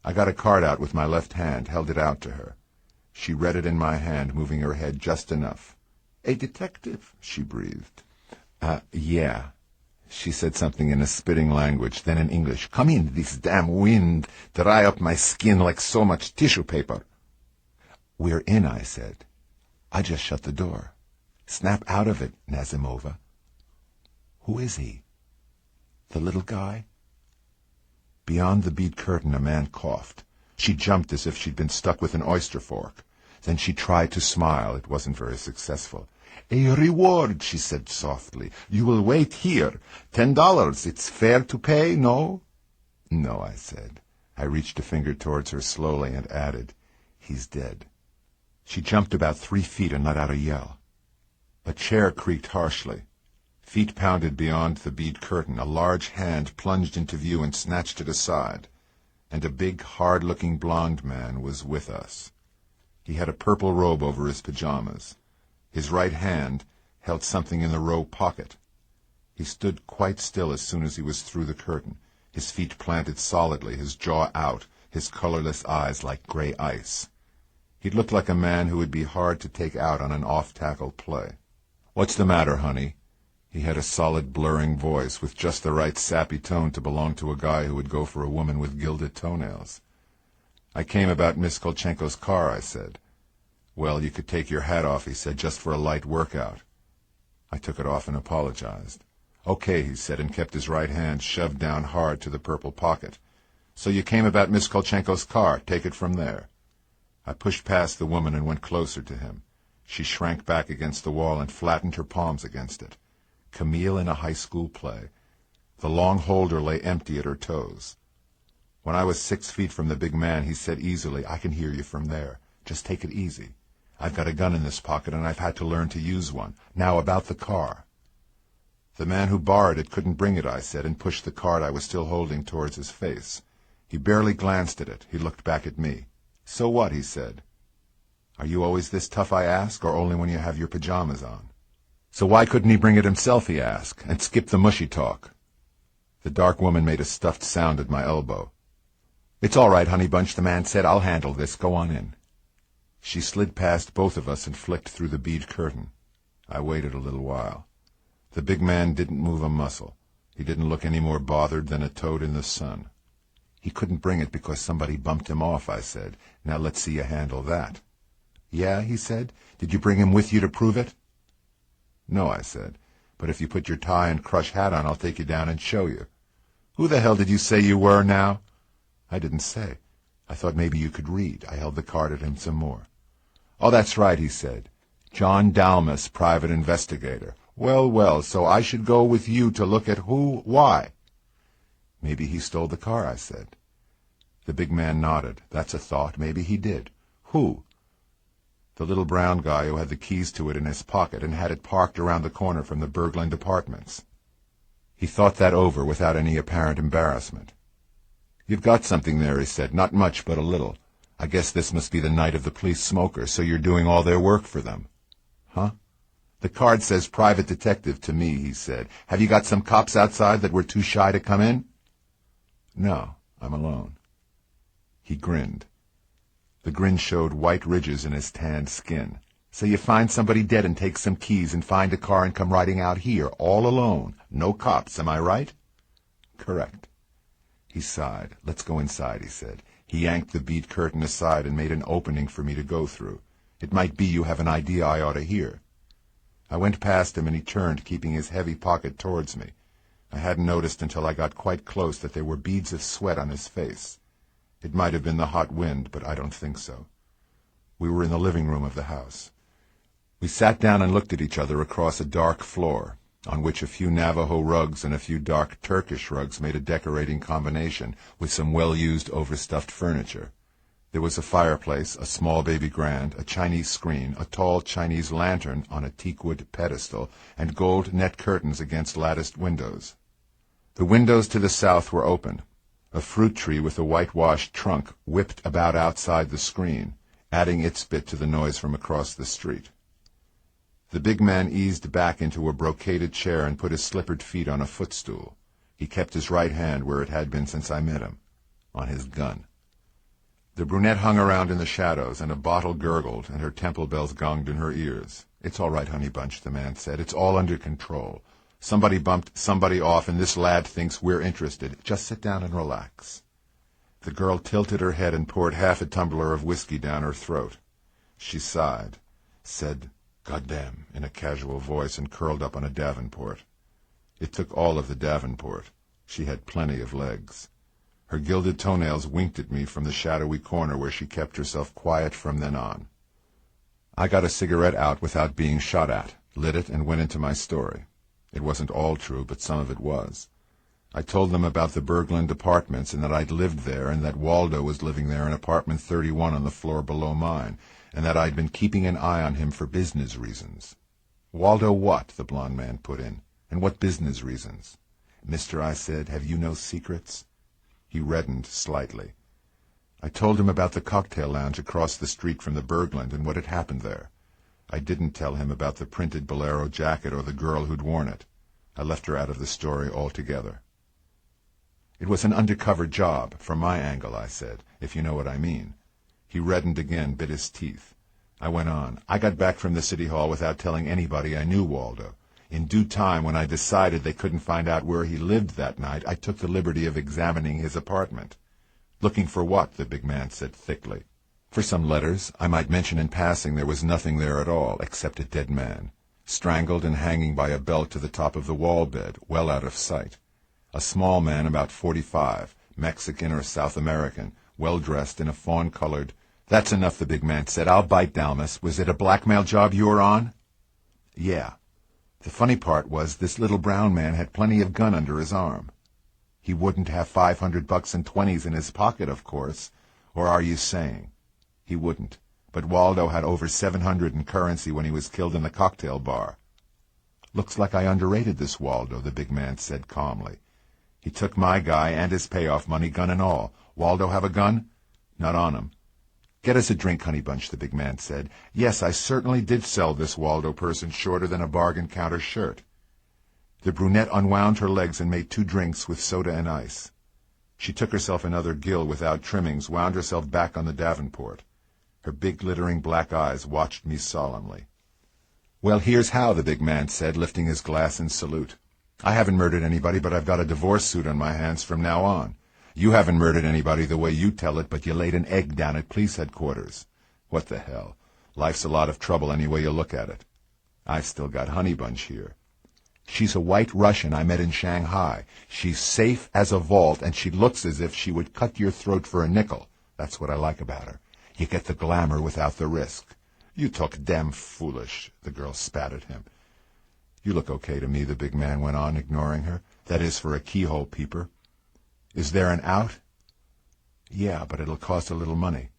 I got a card out with my left hand, held it out to her. She read it in my hand, moving her head just enough. "A detective?" she breathed. Yeah." She said something in a spitting language, then in English. "Come in, this damn wind, dry up my skin like so much tissue paper." "We're in," I said. "I just shut the door. Snap out of it, Nazimova." "Who is he?" "The little guy?" Beyond the bead curtain a man coughed. She jumped as if she'd been stuck with an oyster fork. Then she tried to smile. It wasn't very successful. "A reward," she said softly. "You will wait here. $10. It's fair to pay, no?" "No," I said. I reached a finger towards her slowly and added, "He's dead." She jumped about 3 feet and let out a yell. A chair creaked harshly. Feet pounded beyond the bead curtain. A large hand plunged into view and snatched it aside. And a big, hard-looking blond man was with us. He had a purple robe over his pajamas. His right hand held something in the robe pocket. He stood quite still as soon as he was through the curtain, his feet planted solidly, his jaw out, his colorless eyes like gray ice. He looked like a man who would be hard to take out on an off-tackle play. "What's the matter, honey?" He had a solid, blurring voice with just the right sappy tone to belong to a guy who would go for a woman with gilded toenails. "I came about Miss Kolchenko's car," I said. "Well, you could take your hat off," he said, "just for a light workout." I took it off and apologized. "Okay," he said, and kept his right hand shoved down hard to the purple pocket. "So you came about Miss Kolchenko's car. Take it from there." I pushed past the woman and went closer to him. She shrank back against the wall and flattened her palms against it. Camille in a high school play. The long holder lay empty at her toes. When I was 6 feet from the big man, he said easily, "I can hear you from there. Just take it easy. I've got a gun in this pocket, and I've had to learn to use one. Now about the car." "The man who borrowed it couldn't bring it," I said, and pushed the card I was still holding towards his face. He barely glanced at it. He looked back at me. "So what?" he said. "Are you always this tough?" I asked, "or only when you have your pajamas on?" "So why couldn't he bring it himself?" he asked, and skip the mushy talk. The dark woman made a stuffed sound at my elbow. "It's all right, Honey Bunch," the man said. "I'll handle this. Go on in." She slid past both of us and flicked through the bead curtain. I waited a little while. The big man didn't move a muscle. He didn't look any more bothered than a toad in the sun. "He couldn't bring it because somebody bumped him off," I said. "Now let's see you handle that." "Yeah," he said. "Did you bring him with you to prove it?" "No," I said. "But if you put your tie and crush hat on, I'll take you down and show you." "Who the hell did you say you were now?" "I didn't say. I thought maybe you could read." I held the card at him some more. "Oh, that's right," he said. "John Dalmas, private investigator. Well, well, so I should go with you to look at who, why?" "Maybe he stole the car," I said. The big man nodded. "That's a thought. Maybe he did." "Who?" "The little brown guy who had the keys to it in his pocket and had it parked around the corner from the Berglund Apartments." He thought that over without any apparent embarrassment. "You've got something there," he said. "Not much, but a little. I guess this must be the night of the police smoker, so you're doing all their work for them." "Huh?" "The card says private detective to me," he said. "Have you got some cops outside that were too shy to come in?" "No, I'm alone." He grinned. The grin showed white ridges in his tanned skin. "So you find somebody dead and take some keys and find a car and come riding out here, all alone. No cops, am I right?" "Correct." He sighed. "Let's go inside," he said. He yanked the bead curtain aside and made an opening for me to go through. "It might be you have an idea I ought to hear." I went past him and he turned, keeping his heavy pocket towards me. I hadn't noticed until I got quite close that there were beads of sweat on his face. It might have been the hot wind, but I don't think so. We were in the living room of the house. We sat down and looked at each other across a dark floor, on which a few Navajo rugs and a few dark Turkish rugs made a decorating combination with some well-used overstuffed furniture. There was a fireplace, a small baby grand, a Chinese screen, a tall Chinese lantern on a teakwood pedestal, and gold net curtains against latticed windows. The windows to the south were open. A fruit tree with a whitewashed trunk whipped about outside the screen, adding its bit to the noise from across the street. The big man eased back into a brocaded chair and put his slippered feet on a footstool. He kept his right hand where it had been since I met him, on his gun. The brunette hung around in the shadows, and a bottle gurgled, and her temple bells gonged in her ears. "It's all right, Honey Bunch," the man said. "It's all under control. Somebody bumped somebody off, and this lad thinks we're interested. Just sit down and relax." The girl tilted her head and poured half a tumbler of whiskey down her throat. She sighed, said, "Goddamn," in a casual voice, and curled up on a davenport. It took all of the davenport. She had plenty of legs. Her gilded toenails winked at me from the shadowy corner where she kept herself quiet from then on. I got a cigarette out without being shot at, lit it, and went into my story. It wasn't all true, but some of it was. I told them about the Berglund apartments and that I'd lived there, and that Waldo was living there in apartment 31 on the floor below mine, and that I'd been keeping an eye on him for business reasons. "Waldo what?" the blond man put in. "And what business reasons?" "Mister," I said, "have you no secrets?" He reddened slightly. I told him about the cocktail lounge across the street from the Berglund and what had happened there. I didn't tell him about the printed bolero jacket or the girl who'd worn it. I left her out of the story altogether. "It was an undercover job, from my angle," I said, "if you know what I mean." He reddened again, bit his teeth. I went on. "I got back from the city hall without telling anybody I knew Waldo. In due time, when I decided they couldn't find out where he lived that night, I took the liberty of examining his apartment." "Looking for what?" the big man said thickly. "For some letters. I might mention in passing there was nothing there at all, except a dead man, strangled and hanging by a belt to the top of the wall bed, well out of sight. A small man, about 45, Mexican or South American, well-dressed in a fawn-colored—" "That's enough," the big man said. "I'll bite, Dalmas. Was it a blackmail job you were on?" "Yeah. The funny part was this little brown man had plenty of gun under his arm. He wouldn't have $500 in 20s in his pocket, of course. Or are you saying? He wouldn't. But Waldo had over 700 in currency when he was killed in the cocktail bar." "Looks like I underrated this Waldo," the big man said calmly. "He took my guy and his payoff money, gun and all. Waldo have a gun?" "Not on him." "Get us a drink, Honey Bunch," the big man said. "Yes, I certainly did sell this Waldo person shorter than a bargain counter shirt." The brunette unwound her legs and made 2 drinks with soda and ice. She took herself another gill without trimmings, wound herself back on the davenport. Her big glittering black eyes watched me solemnly. "Well, here's how," the big man said, lifting his glass in salute. "I haven't murdered anybody, but I've got a divorce suit on my hands from now on. You haven't murdered anybody the way you tell it, but you laid an egg down at police headquarters. What the hell? Life's a lot of trouble any way you look at it. I've still got Honey Bunch here. She's a white Russian I met in Shanghai. She's safe as a vault, and she looks as if she would cut your throat for a nickel. That's what I like about her. You get the glamour without the risk." "You talk damn foolish," the girl spat at him. "You look okay to me," the big man went on, ignoring her. "That is, for a keyhole peeper. Is there an out?" "Yeah, but it'll cost a little money."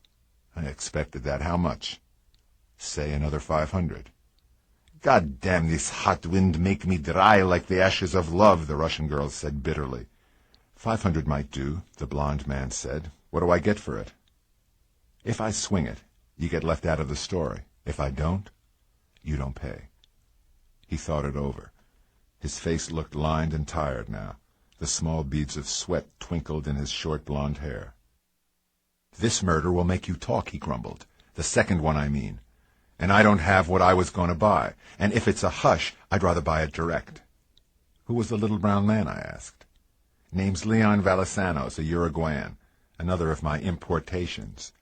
"I expected that. How much?" "Say another 500. "God damn, this hot wind make me dry like the ashes of love," the Russian girl said bitterly. 500 might do," the blond man said. "What do I get for it?" "If I swing it, you get left out of the story. If I don't, you don't pay." He thought it over. His face looked lined and tired now. The small beads of sweat twinkled in his short blond hair. "This murder will make you talk," he grumbled. "The second one, I mean. And I don't have what I was going to buy. And if it's a hush, I'd rather buy it direct." "Who was the little brown man?" I asked. "Name's Leon Valisanos, a Uruguayan. Another of my importations.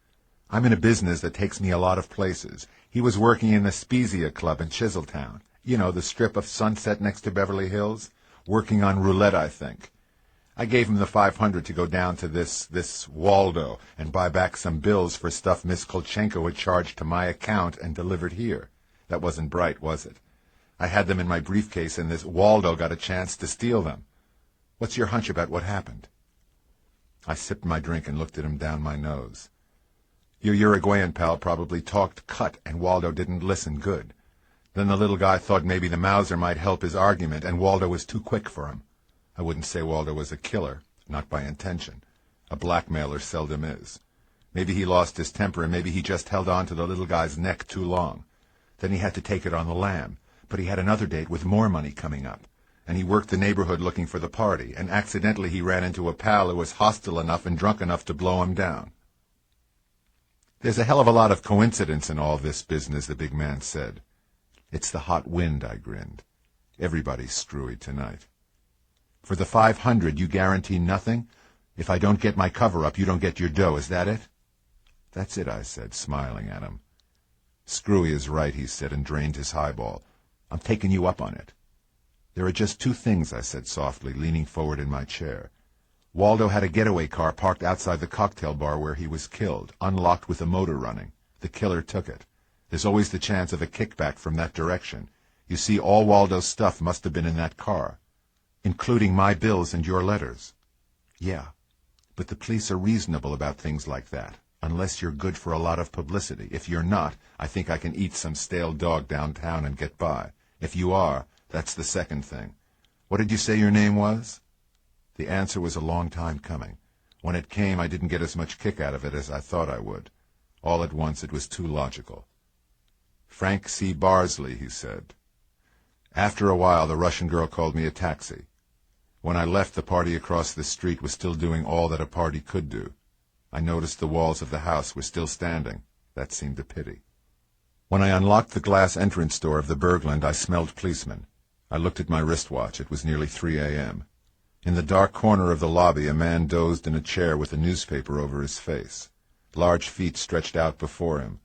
I'm in a business that takes me a lot of places. He was working in the Spezia Club in Chiseltown. You know, the strip of Sunset next to Beverly Hills. Working on roulette, I think. I gave him the 500 to go down to this Waldo and buy back some bills for stuff Miss Kolchenko had charged to my account and delivered here. That wasn't bright, was it? I had them in my briefcase, and this Waldo got a chance to steal them. What's your hunch about what happened?" I sipped my drink and looked at him down my nose. "Your Uruguayan pal probably talked cut, and Waldo didn't listen good. Then the little guy thought maybe the Mauser might help his argument, and Waldo was too quick for him. I wouldn't say Waldo was a killer, not by intention. A blackmailer seldom is. Maybe he lost his temper, and maybe he just held on to the little guy's neck too long. Then he had to take it on the lam, but he had another date with more money coming up, and he worked the neighborhood looking for the party, and accidentally he ran into a pal who was hostile enough and drunk enough to blow him down." "There's a hell of a lot of coincidence in all this business," the big man said. "It's the hot wind," I grinned. Everybody's screwy tonight. For the 500, you guarantee nothing? If I don't get my cover up, you don't get your dough, is that it? That's it, I said, smiling at him. Screwy is right, he said, and drained his highball. I'm taking you up on it. There are just two things, I said softly, leaning forward in my chair. Waldo had a getaway car parked outside the cocktail bar where he was killed, unlocked with a motor running. The killer took it. There's always the chance of a kickback from that direction. You see, all Waldo's stuff must have been in that car, including my bills and your letters. Yeah, but the police are reasonable about things like that, unless you're good for a lot of publicity. If you're not, I think I can eat some stale dog downtown and get by. If you are, that's the second thing. What did you say your name was? The answer was a long time coming. When it came, I didn't get as much kick out of it as I thought I would. All at once, it was too logical. Frank C. Barsley, he said. After a while, the Russian girl called me a taxi. When I left, the party across the street was still doing all that a party could do. I noticed the walls of the house were still standing. That seemed a pity. When I unlocked the glass entrance door of the Bergland, I smelled policemen. I looked at my wristwatch. It was nearly 3 a.m. In the dark corner of the lobby, a man dozed in a chair with a newspaper over his face. Large feet stretched out before him.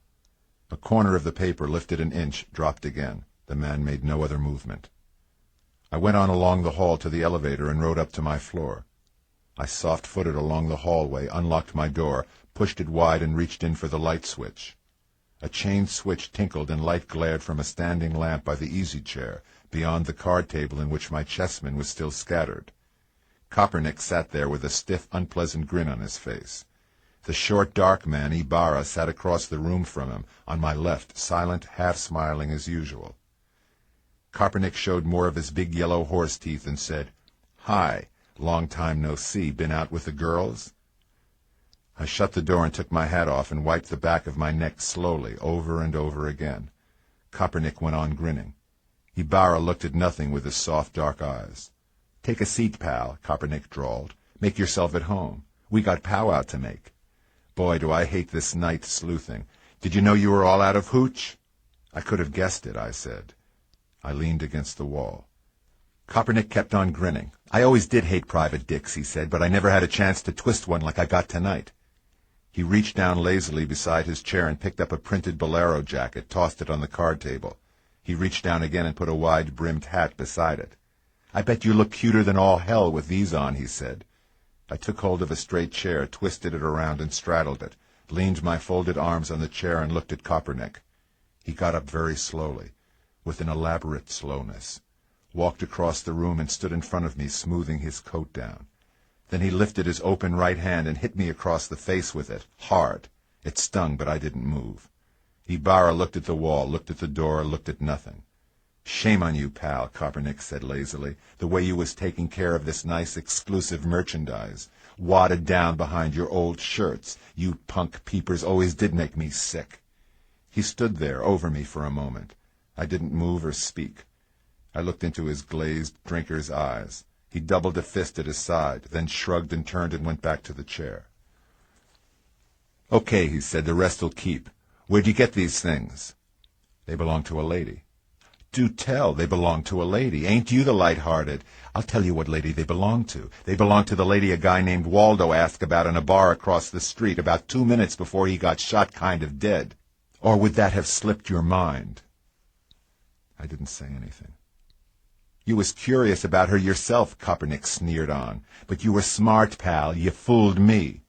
A corner of the paper lifted an inch, dropped again. The man made no other movement. I went on along the hall to the elevator and rode up to my floor. I soft-footed along the hallway, unlocked my door, pushed it wide, and reached in for the light switch. A chain switch tinkled and light glared from a standing lamp by the easy-chair, beyond the card table in which my chessmen was still scattered. Kopernik sat there with a stiff, unpleasant grin on his face. The short, dark man, Ibarra, sat across the room from him, on my left, silent, half-smiling as usual. Kopernik showed more of his big yellow horse teeth and said, "Hi, long time no see. Been out with the girls?" I shut the door and took my hat off and wiped the back of my neck slowly, over and over again. Kopernik went on grinning. Ibarra looked at nothing with his soft, dark eyes. "Take a seat, pal," Kopernik drawled. "Make yourself at home. We got powwow to make. Boy, do I hate this night sleuthing. Did you know you were all out of hooch?" "I could have guessed it," I said. I leaned against the wall. Kopernik kept on grinning. "I always did hate private dicks," he said, "but I never had a chance to twist one like I got tonight." He reached down lazily beside his chair and picked up a printed bolero jacket, tossed it on the card table. He reached down again and put a wide-brimmed hat beside it. "I bet you look cuter than all hell with these on," he said. I took hold of a straight chair, twisted it around and straddled it, leaned my folded arms on the chair and looked at Kopernik. He got up very slowly, with an elaborate slowness, walked across the room and stood in front of me, smoothing his coat down. Then he lifted his open right hand and hit me across the face with it, hard. It stung, but I didn't move. Ibarra looked at the wall, looked at the door, looked at nothing. "Shame on you, pal," Kopernik said lazily, "the way you was taking care of this nice exclusive merchandise, wadded down behind your old shirts. You punk peepers always did make me sick." He stood there over me for a moment. I didn't move or speak. I looked into his glazed drinker's eyes. He doubled a fist at his side, then shrugged and turned and went back to the chair. "Okay," he said, "the rest'll keep. Where'd you get these things?" "They belong to a lady." "Do tell, they belong to a lady. Ain't you the light-hearted? I'll tell you what lady they belong to. They belong to the lady a guy named Waldo asked about in a bar across the street about 2 minutes before he got shot kind of dead. Or would that have slipped your mind?" I didn't say anything. "You was curious about her yourself," Kopernik sneered on. "But you were smart, pal. You fooled me."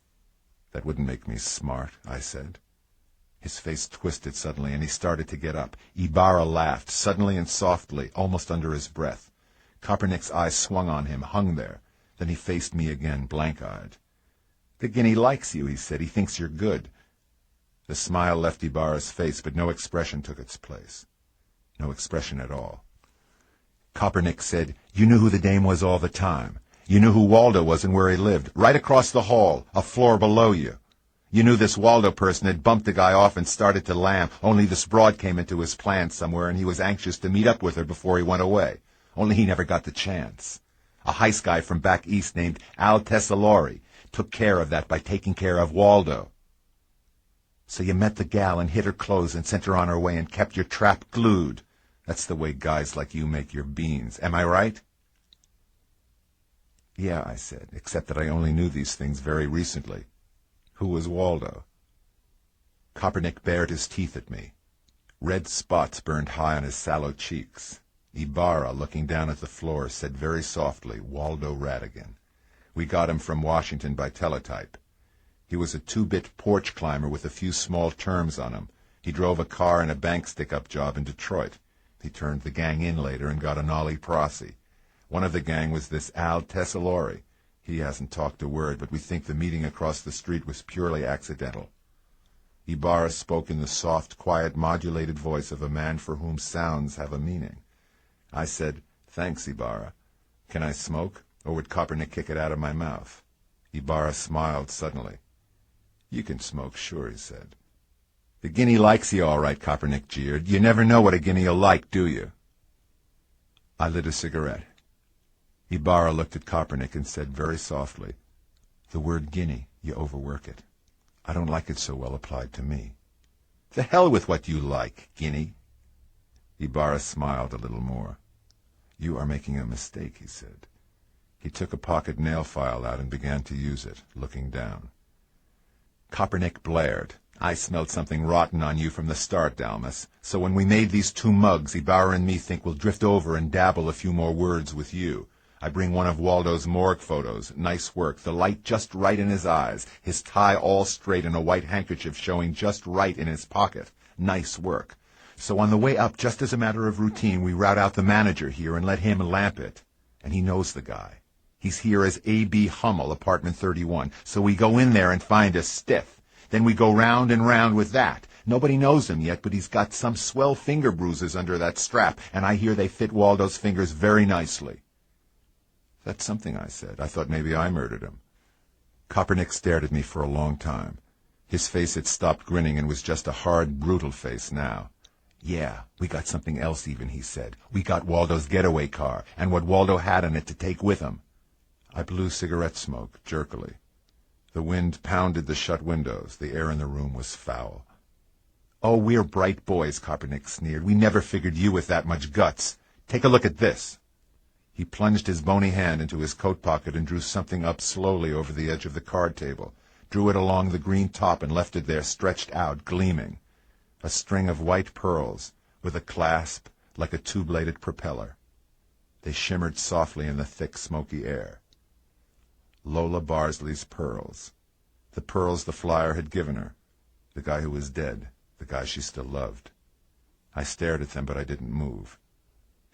"That wouldn't make me smart," I said. His face twisted suddenly, and he started to get up. Ibarra laughed, suddenly and softly, almost under his breath. Kopernik's eyes swung on him, hung there. Then he faced me again, blank-eyed. "The Guinea likes you," he said. "He thinks you're good." The smile left Ibarra's face, but no expression took its place. No expression at all. Kopernik said, "You knew who the dame was all the time. You knew who Waldo was and where he lived, right across the hall, a floor below you. You knew this Waldo person had bumped the guy off and started to lamb, only this broad came into his plan somewhere and he was anxious to meet up with her before he went away. Only he never got the chance. A heist guy from back east named Al Tessalori took care of that by taking care of Waldo. So you met the gal and hid her clothes and sent her on her way and kept your trap glued. That's the way guys like you make your beans. Am I right?" "Yeah," I said, "except that I only knew these things very recently." "Who was Waldo?" Kopernik bared his teeth at me. Red spots burned high on his sallow cheeks. Ibarra, looking down at the floor, said very softly, "Waldo Radigan. We got him from Washington by teletype. He was a 2-bit porch climber with a few small terms on him. He drove a car and a bank stick-up job in Detroit. He turned the gang in later and got a Nolly Prosy. One of the gang was this Al Tessalori. He hasn't talked a word, but we think the meeting across the street was purely accidental." Ibarra spoke in the soft, quiet, modulated voice of a man for whom sounds have a meaning. I said, "Thanks, Ibarra. Can I smoke, or would Kopernik kick it out of my mouth?" Ibarra smiled suddenly. "You can smoke, sure," he said. "The Guinea likes you all right," Kopernik jeered. "You never know what a Guinea'll like, do you?" I lit a cigarette. Ibarra looked at Kopernik and said very softly, "The word Guinea, you overwork it. I don't like it so well applied to me." "The hell with what you like, Guinea." Ibarra smiled a little more. "You are making a mistake," he said. He took a pocket nail file out and began to use it, looking down. Kopernik blared. "I smelled something rotten on you from the start, Dalmas. So when we made these 2 mugs, Ibarra and me think we'll drift over and dabble a few more words with you. I bring one of Waldo's morgue photos. Nice work. The light just right in his eyes. His tie all straight and a white handkerchief showing just right in his pocket. Nice work. So on the way up, just as a matter of routine, we rout out the manager here and let him lamp it. And he knows the guy. He's here as A.B. Hummel, apartment 31. So we go in there and find a stiff. Then we go round and round with that. Nobody knows him yet, but he's got some swell finger bruises under that strap, and I hear they fit Waldo's fingers very nicely." "That's something," I said. "I thought maybe I murdered him." Kopernik stared at me for a long time. His face had stopped grinning and was just a hard, brutal face now. "Yeah, we got something else even," he said. "We got Waldo's getaway car, and what Waldo had in it to take with him." I blew cigarette smoke, jerkily. The wind pounded the shut windows. The air in the room was foul. "Oh, we're bright boys," Kopernik sneered. "We never figured you with that much guts. Take a look at this." He plunged his bony hand into his coat pocket and drew something up slowly over the edge of the card table, drew it along the green top and left it there stretched out, gleaming. A string of white pearls, with a clasp like a 2-bladed propeller. They shimmered softly in the thick, smoky air. Lola Barsley's pearls. The pearls the flyer had given her. The guy who was dead. The guy she still loved. I stared at them, but I didn't move.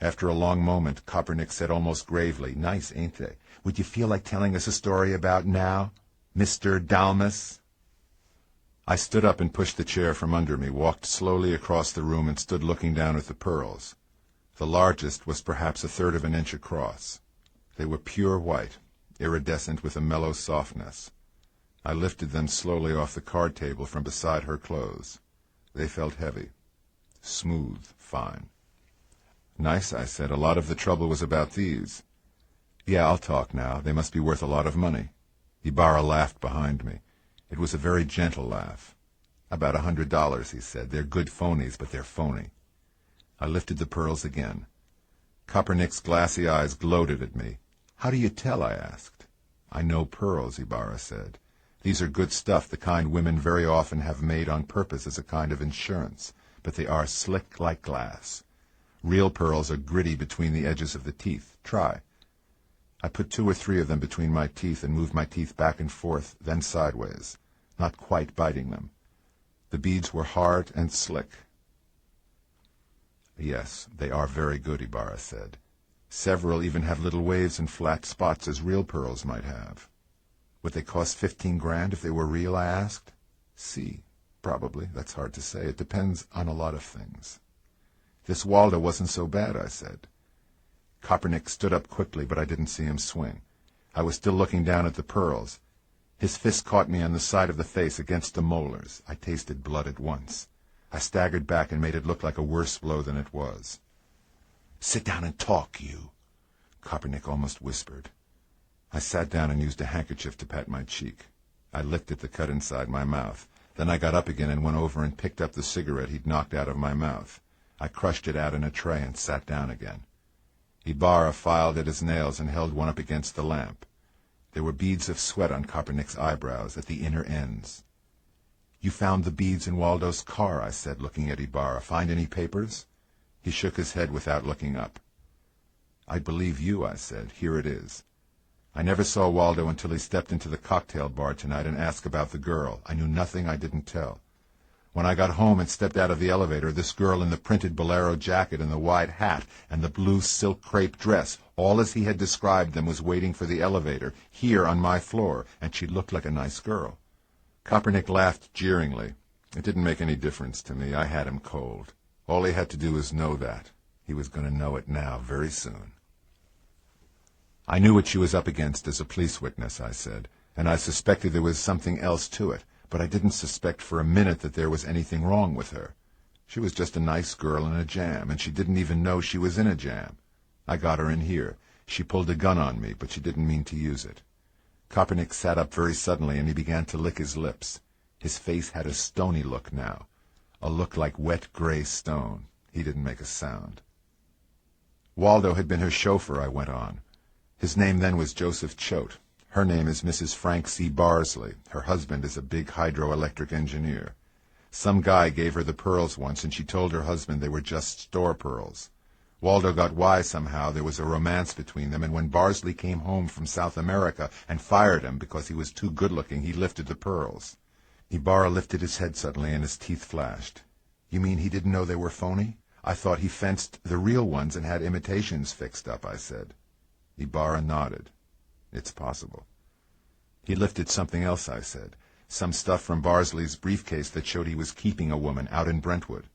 After a long moment, Kopernik said almost gravely, "Nice, ain't they? Would you feel like telling us a story about now, Mr. Dalmas?" I stood up and pushed the chair from under me, walked slowly across the room and stood looking down at the pearls. The largest was perhaps 1/3 of an inch across. They were pure white, iridescent with a mellow softness. I lifted them slowly off the card table from beside her clothes. They felt heavy, smooth, fine. "Nice," I said. "A lot of the trouble was about these." "Yeah, I'll talk now. They must be worth a lot of money." Ibarra laughed behind me. It was a very gentle laugh. "About $100, he said. "They're good phonies, but they're phony." I lifted the pearls again. Kopernik's glassy eyes gloated at me. "How do you tell?" I asked. "I know pearls," Ibarra said. "These are good stuff, the kind women very often have made on purpose as a kind of insurance, but they are slick like glass. Real pearls are gritty between the edges of the teeth. Try." I put 2 or 3 of them between my teeth and moved my teeth back and forth, then sideways, not quite biting them. The beads were hard and slick. "Yes, they are very good," Ibarra said. "Several even have little waves and flat spots as real pearls might have." "Would they cost 15 grand if they were real?" I asked. "See, probably. That's hard to say. It depends on a lot of things." "This Waldo wasn't so bad," I said. Kopernik stood up quickly, but I didn't see him swing. I was still looking down at the pearls. His fist caught me on the side of the face against the molars. I tasted blood at once. I staggered back and made it look like a worse blow than it was. "Sit down and talk, you," Kopernik almost whispered. I sat down and used a handkerchief to pat my cheek. I licked at the cut inside my mouth. Then I got up again and went over and picked up the cigarette he'd knocked out of my mouth. I crushed it out in a tray and sat down again. Ibarra filed at his nails and held one up against the lamp. There were beads of sweat on Kopernik's eyebrows at the inner ends. "You found the beads in Waldo's car," I said, looking at Ibarra. "Find any papers?" He shook his head without looking up. "I believe you," I said. "Here it is. I never saw Waldo until he stepped into the cocktail bar tonight and asked about the girl. I knew nothing I didn't tell. When I got home and stepped out of the elevator, this girl in the printed bolero jacket and the wide hat and the blue silk crepe dress, all as he had described them, was waiting for the elevator, here on my floor, and she looked like a nice girl." Kopernik laughed jeeringly. It didn't make any difference to me. I had him cold. All he had to do was know that. He was going to know it now, very soon. "I knew what she was up against as a police witness," I said, "and I suspected there was something else to it, but I didn't suspect for a minute that there was anything wrong with her. She was just a nice girl in a jam, and she didn't even know she was in a jam. I got her in here. She pulled a gun on me, but she didn't mean to use it." Kopernik sat up very suddenly, and he began to lick his lips. His face had a stony look now, a look like wet gray stone. He didn't make a sound. "Waldo had been her chauffeur," I went on. "His name then was Joseph Choate. Her name is Mrs. Frank C. Barsley. Her husband is a big hydroelectric engineer. Some guy gave her the pearls once, and she told her husband they were just store pearls. Waldo got wise somehow. There was a romance between them, and when Barsley came home from South America and fired him because he was too good-looking, he lifted the pearls." Ibarra lifted his head suddenly, and his teeth flashed. "You mean he didn't know they were phony? I thought he fenced the real ones and had imitations fixed up," I said. Ibarra nodded. "It's possible." "He lifted something else," I said. "Some stuff from Barsley's briefcase that showed he was keeping a woman out in Brentwood.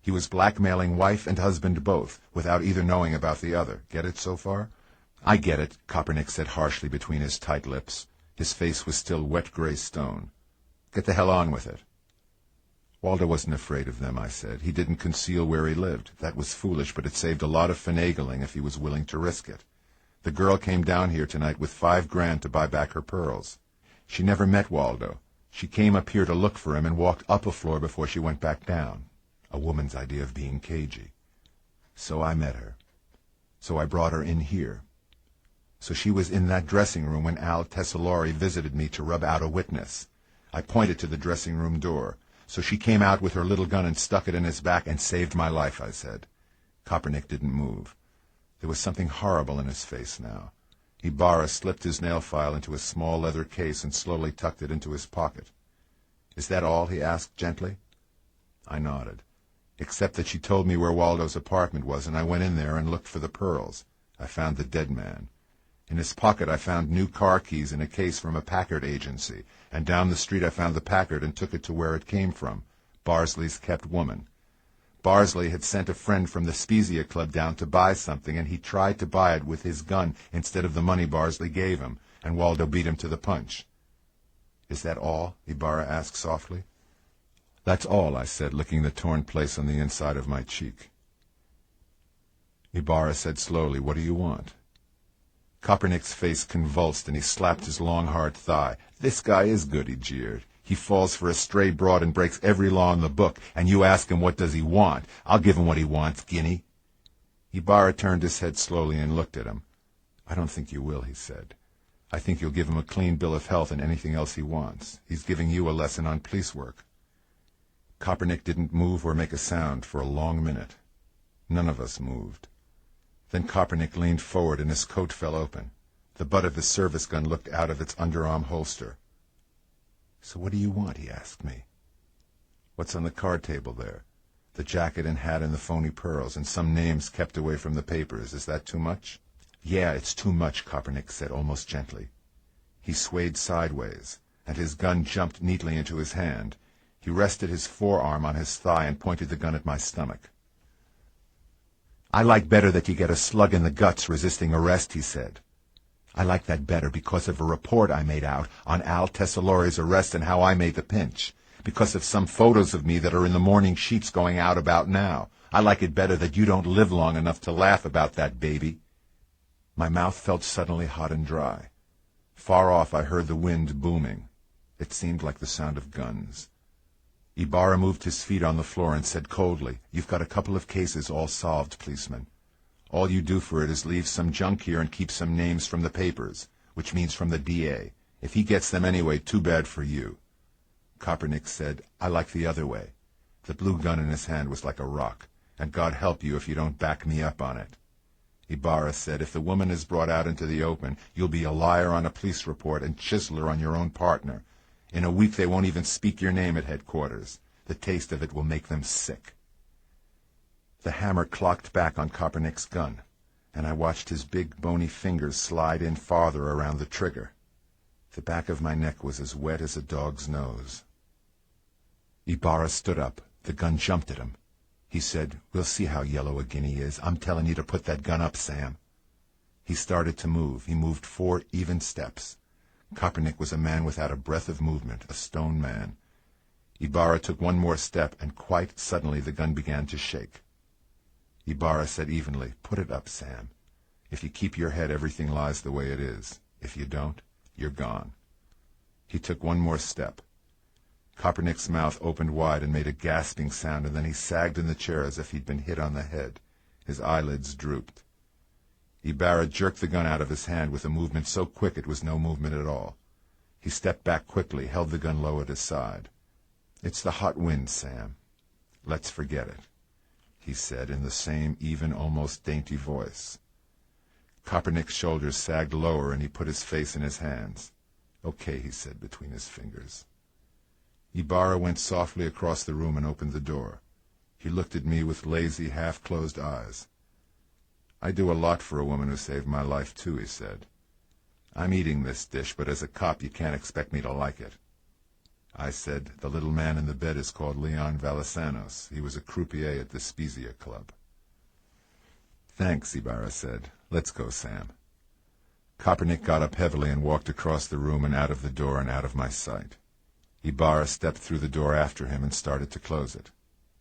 He was blackmailing wife and husband both, without either knowing about the other. Get it so far?" "I get it," Kopernik said harshly between his tight lips. His face was still wet gray stone. "Get the hell on with it." "Waldo wasn't afraid of them," I said. "He didn't conceal where he lived. That was foolish, but it saved a lot of finagling if he was willing to risk it. The girl came down here tonight with $5,000 to buy back her pearls. She never met Waldo. She came up here to look for him and walked up a floor before she went back down. A woman's idea of being cagey. So I met her. So I brought her in here. So she was in that dressing room when Al Tessalori visited me to rub out a witness. I pointed to the dressing room door. So she came out with her little gun and stuck it in his back and saved my life," I said. Kopernik didn't move. There was something horrible in his face now. Ibarra slipped his nail file into a small leather case and slowly tucked it into his pocket. "Is that all?" he asked gently. I nodded. "Except that she told me where Waldo's apartment was, and I went in there and looked for the pearls. I found the dead man. In his pocket I found new car keys in a case from a Packard agency, and down the street I found the Packard and took it to where it came from, Barsley's kept woman. Barsley had sent a friend from the Spezia Club down to buy something, and he tried to buy it with his gun instead of the money Barsley gave him, and Waldo beat him to the punch." "Is that all?" Ibarra asked softly. "That's all," I said, licking the torn place on the inside of my cheek. Ibarra said slowly, "What do you want?" Kopernik's face convulsed, and he slapped his long, hard thigh. "This guy is good," he jeered. "He falls for a stray broad and breaks every law in the book, and you ask him what does he want. I'll give him what he wants, Guinea." Ibarra turned his head slowly and looked at him. "I don't think you will," he said. "I think you'll give him a clean bill of health and anything else he wants. He's giving you a lesson on police work." Kopernik didn't move or make a sound for a long minute. None of us moved. Then Kopernik leaned forward and his coat fell open. The butt of his service gun looked out of its underarm holster. "So what do you want?" he asked me. "What's on the card table there? The jacket and hat and the phony pearls, and some names kept away from the papers. Is that too much?" "Yeah, it's too much," Kopernik said almost gently. He swayed sideways, and his gun jumped neatly into his hand. He rested his forearm on his thigh and pointed the gun at my stomach. "I like better that you get a slug in the guts resisting arrest," he said. "I like that better because of a report I made out on Al Tessalori's arrest and how I made the pinch, because of some photos of me that are in the morning sheets going out about now. I like it better that you don't live long enough to laugh about that baby." My mouth felt suddenly hot and dry. Far off I heard the wind booming. It seemed like the sound of guns. Ibarra moved his feet on the floor and said coldly, "You've got a couple of cases all solved, policeman. All you do for it is leave some junk here and keep some names from the papers, which means from the DA. If he gets them anyway, too bad for you." Kopernik said, "I like the other way." The blue gun in his hand was like a rock, and God help you if you don't back me up on it. Ibarra said, "If the woman is brought out into the open, you'll be a liar on a police report and chiseler on your own partner. In a week they won't even speak your name at headquarters. The taste of it will make them sick." The hammer clocked back on Kopernik's gun, and I watched his big, bony fingers slide in farther around the trigger. The back of my neck was as wet as a dog's nose. Ibarra stood up. The gun jumped at him. He said, "We'll see how yellow a guinea is. I'm telling you to put that gun up, Sam." He started to move. He moved 4 even steps. Kopernik was a man without a breath of movement, a stone man. Ibarra took one more step, and quite suddenly the gun began to shake. Ibarra said evenly, "Put it up, Sam. If you keep your head, everything lies the way it is. If you don't, you're gone." He took one more step. Kopernik's mouth opened wide and made a gasping sound, and then he sagged in the chair as if he'd been hit on the head. His eyelids drooped. Ibarra jerked the gun out of his hand with a movement so quick it was no movement at all. He stepped back quickly, held the gun low at his side. "It's the hot wind, Sam. Let's forget it," he said in the same even, almost dainty voice. Kopernik's shoulders sagged lower and he put his face in his hands. "Okay," he said between his fingers. Ibarra went softly across the room and opened the door. He looked at me with lazy, half-closed eyes. "I do a lot for a woman who saved my life, too," he said. "I'm eating this dish, but as a cop you can't expect me to like it." I said, "The little man in the bed is called Leon Valisanos. He was a croupier at the Spezia Club." "Thanks," Ibarra said. "Let's go, Sam." Kopernik got up heavily and walked across the room and out of the door and out of my sight. Ibarra stepped through the door after him and started to close it.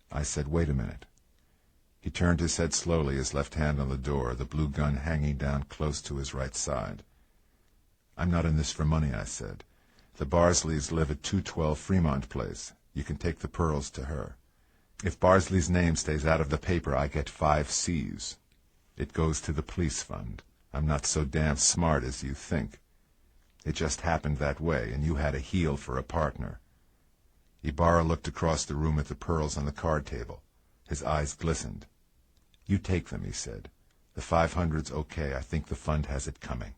I said, "Wait a minute." He turned his head slowly, his left hand on the door, the blue gun hanging down close to his right side. "I'm not in this for money," I said. "The Barsleys live at 212 Fremont Place. You can take the pearls to her. If Barsley's name stays out of the paper, I get 5 C's. It goes to the police fund. I'm not so damn smart as you think. It just happened that way, and you had a heel for a partner." Ibarra looked across the room at the pearls on the card table. His eyes glistened. "You take them," he said. "The 500's okay. I think the fund has it coming."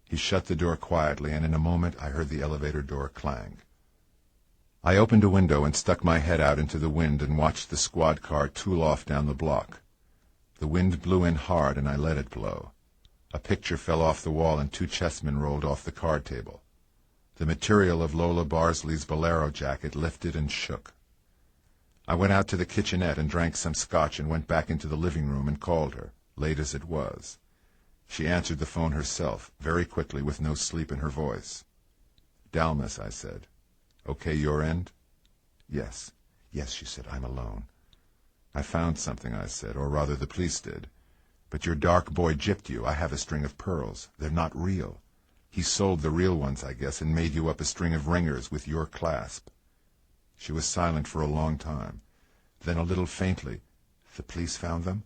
He shut the door quietly, and in a moment I heard the elevator door clang. I opened a window and stuck my head out into the wind and watched the squad car tool off down the block. The wind blew in hard, and I let it blow. A picture fell off the wall, and 2 chessmen rolled off the card table. The material of Lola Barsley's bolero jacket lifted and shook. I went out to the kitchenette and drank some scotch and went back into the living room and called her, late as it was. She answered the phone herself, very quickly, with no sleep in her voice. "Dalmas," I said. "Okay your end?" "Yes." "Yes," she said, "I'm alone." "I found something," I said, "or rather the police did. But your dark boy gypped you. I have a string of pearls. They're not real. He sold the real ones, I guess, and made you up a string of ringers with your clasp." She was silent for a long time. Then a little faintly, "The police found them?"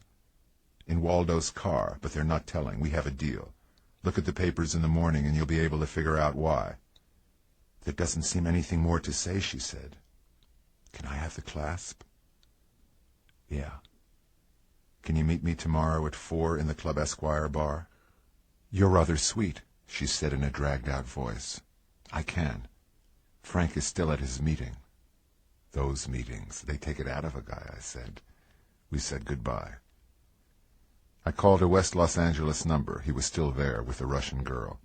"In Waldo's car, but they're not telling. We have a deal. Look at the papers in the morning and you'll be able to figure out why." "There doesn't seem anything more to say," she said. "Can I have the clasp?" "Yeah." "Can you meet me tomorrow at 4 in the Club Esquire bar?" "You're rather sweet," she said in a dragged-out voice. "I can. Frank is still at his meeting." "Those meetings, they take it out of a guy," I said. We said goodbye. I called a West Los Angeles number. He was still there, with the Russian girl.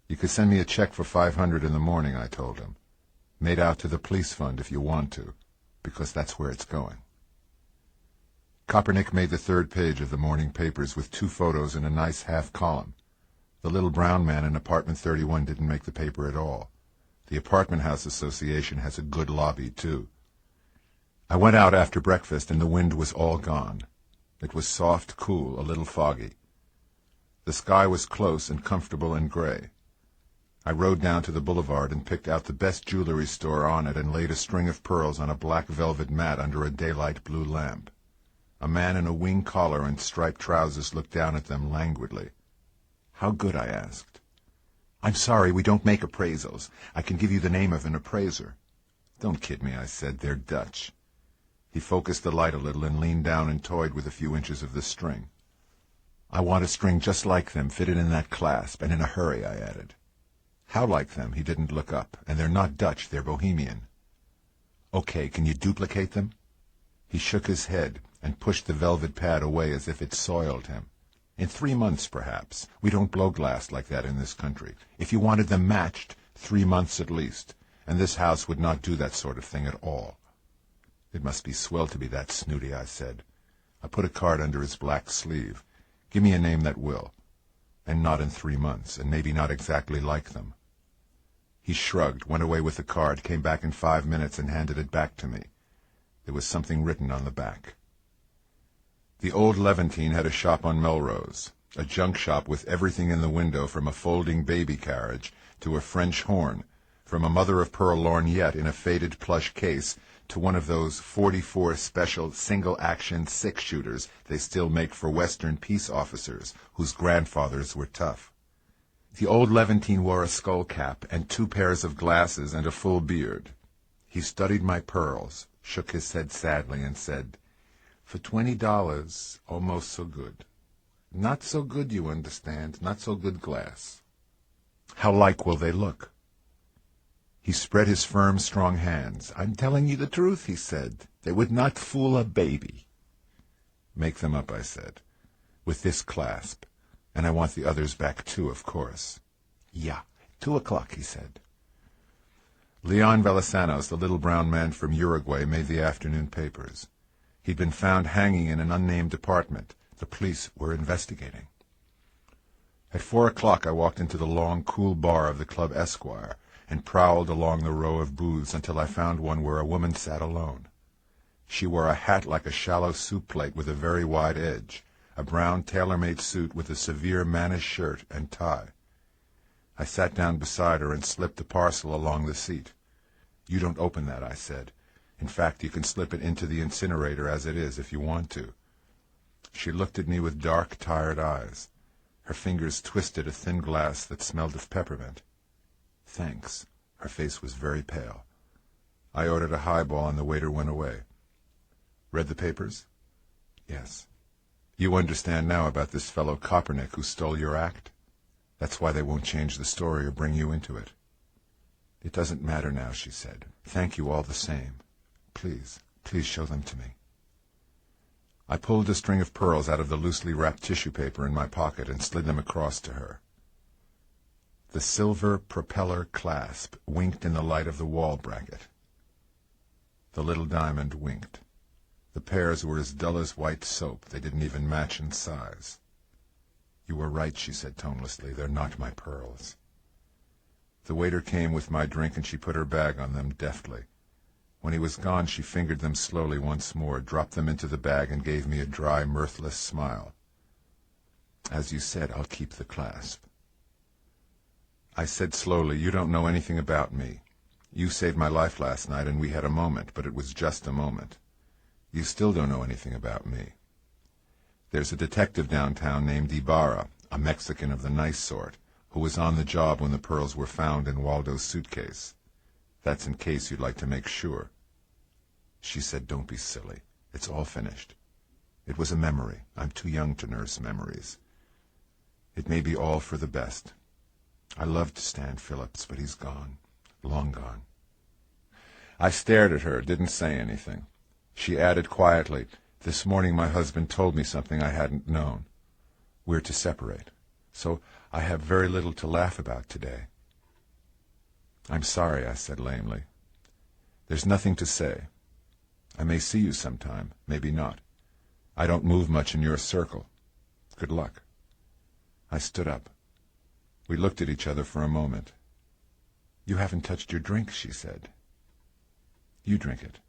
"You could send me a check for 500 in the morning," I told him. "Made out to the police fund if you want to, because that's where it's going." Kopernik made the 3rd page of the morning papers with 2 photos in a nice half-column. The little brown man in apartment 31 didn't make the paper at all. The Apartment House Association has a good lobby, too. I went out after breakfast, and the wind was all gone. It was soft, cool, a little foggy. The sky was close and comfortable and gray. I rode down to the boulevard and picked out the best jewelry store on it and laid a string of pearls on a black velvet mat under a daylight blue lamp. A man in a wing collar and striped trousers looked down at them languidly. "How good?" I asked. "I'm sorry, we don't make appraisals. I can give you the name of an appraiser." "Don't kid me," I said. "They're Dutch." He focused the light a little and leaned down and toyed with a few inches of the string. "I want a string just like them, fitted in that clasp, and in a hurry," I added. "How like them?" He didn't look up. "And they're not Dutch, they're Bohemian." "Okay, can you duplicate them?" He shook his head and pushed the velvet pad away as if it soiled him. "In 3 months, perhaps. We don't blow glass like that in this country. If you wanted them matched, 3 months at least, and this house would not do that sort of thing at all." "It must be swell to be that snooty," I said. I put a card under his black sleeve. "Give me a name that will. And not in 3 months, and maybe not exactly like them." He shrugged, went away with the card, came back in 5 minutes and handed it back to me. There was something written on the back. The old Levantine had a shop on Melrose, a junk shop with everything in the window from a folding baby carriage to a French horn, from a mother-of-pearl lorgnette in a faded plush case to one of those 44 special single-action six-shooters they still make for Western peace officers whose grandfathers were tough. The old Levantine wore a skull cap and 2 pairs of glasses and a full beard. He studied my pearls, shook his head sadly, and said, "For $20, almost so good. Not so good, you understand, not so good glass." "How like will they look?" He spread his firm, strong hands. "I'm telling you the truth," he said. "They would not fool a baby." "Make them up," I said, "with this clasp. And I want the others back too, of course." "Yeah, 2 o'clock," he said. Leon Velisanos, the little brown man from Uruguay, made the afternoon papers. He'd been found hanging in an unnamed apartment. The police were investigating. At 4 o'clock I walked into the long, cool bar of the Club Esquire and prowled along the row of booths until I found one where a woman sat alone. She wore a hat like a shallow soup plate with a very wide edge, a brown tailor-made suit with a severe mannish shirt and tie. I sat down beside her and slipped a parcel along the seat. "You don't open that," I said. "In fact, you can slip it into the incinerator as it is if you want to." She looked at me with dark, tired eyes. Her fingers twisted a thin glass that smelled of peppermint. "Thanks." Her face was very pale. I ordered a highball and the waiter went away. "Read the papers?" "Yes." "You understand now about this fellow Kopernik who stole your act? That's why they won't change the story or bring you into it." "It doesn't matter now," she said. "Thank you all the same. Please, please show them to me." I pulled a string of pearls out of the loosely wrapped tissue paper in my pocket and slid them across to her. The silver propeller clasp winked in the light of the wall bracket. The little diamond winked. The pairs were as dull as white soap. They didn't even match in size. "You were right," she said tonelessly. "They're not my pearls." The waiter came with my drink and she put her bag on them deftly. When he was gone, she fingered them slowly once more, dropped them into the bag, and gave me a dry, mirthless smile. "As you said, I'll keep the clasp." I said slowly, "You don't know anything about me. You saved my life last night, and we had a moment, but it was just a moment. You still don't know anything about me. There's a detective downtown named Ibarra, a Mexican of the nice sort, who was on the job when the pearls were found in Waldo's suitcase. That's in case you'd like to make sure." She said, "Don't be silly. It's all finished. It was a memory. I'm too young to nurse memories. It may be all for the best. I loved Stan Phillips, but he's gone. Long gone." I stared at her, didn't say anything. She added quietly, "This morning my husband told me something I hadn't known. We're to separate. So I have very little to laugh about today." "I'm sorry," I said lamely. "There's nothing to say. I may see you sometime, maybe not. I don't move much in your circle. Good luck." I stood up. We looked at each other for a moment. "You haven't touched your drink," she said. "You drink it.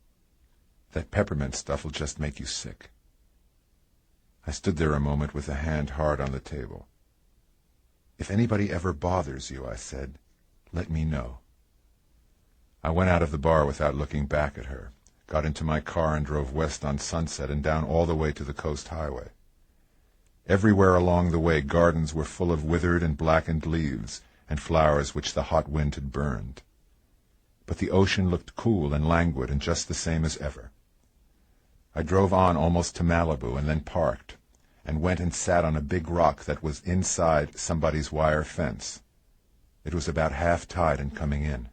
That peppermint stuff'll just make you sick." I stood there a moment with a hand hard on the table. "If anybody ever bothers you," I said, Let me know. I went out of the bar without looking back at her, got into my car and drove west on Sunset and down all the way to the coast highway. Everywhere along the way gardens were full of withered and blackened leaves and flowers which the hot wind had burned. But the ocean looked cool and languid and just the same as ever. I drove on almost to Malibu and then parked, and went and sat on a big rock that was inside somebody's wire fence. It was about half tide and coming in.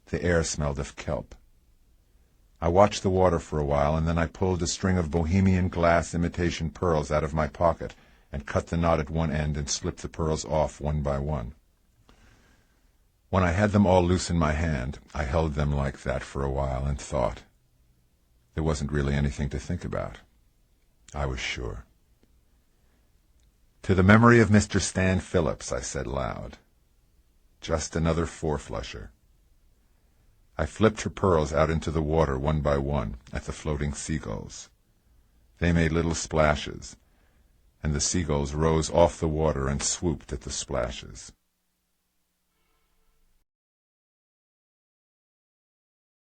The air smelled of kelp. I watched the water for a while, and then I pulled a string of Bohemian glass imitation pearls out of my pocket and cut the knot at one end and slipped the pearls off one by one. When I had them all loose in my hand, I held them like that for a while and thought. There wasn't really anything to think about. I was sure. To the memory of Mr. Stan Phillips, I said loud. Just another four-flusher. I flipped her pearls out into the water one by one at the floating seagulls. They made little splashes, and the seagulls rose off the water and swooped at the splashes.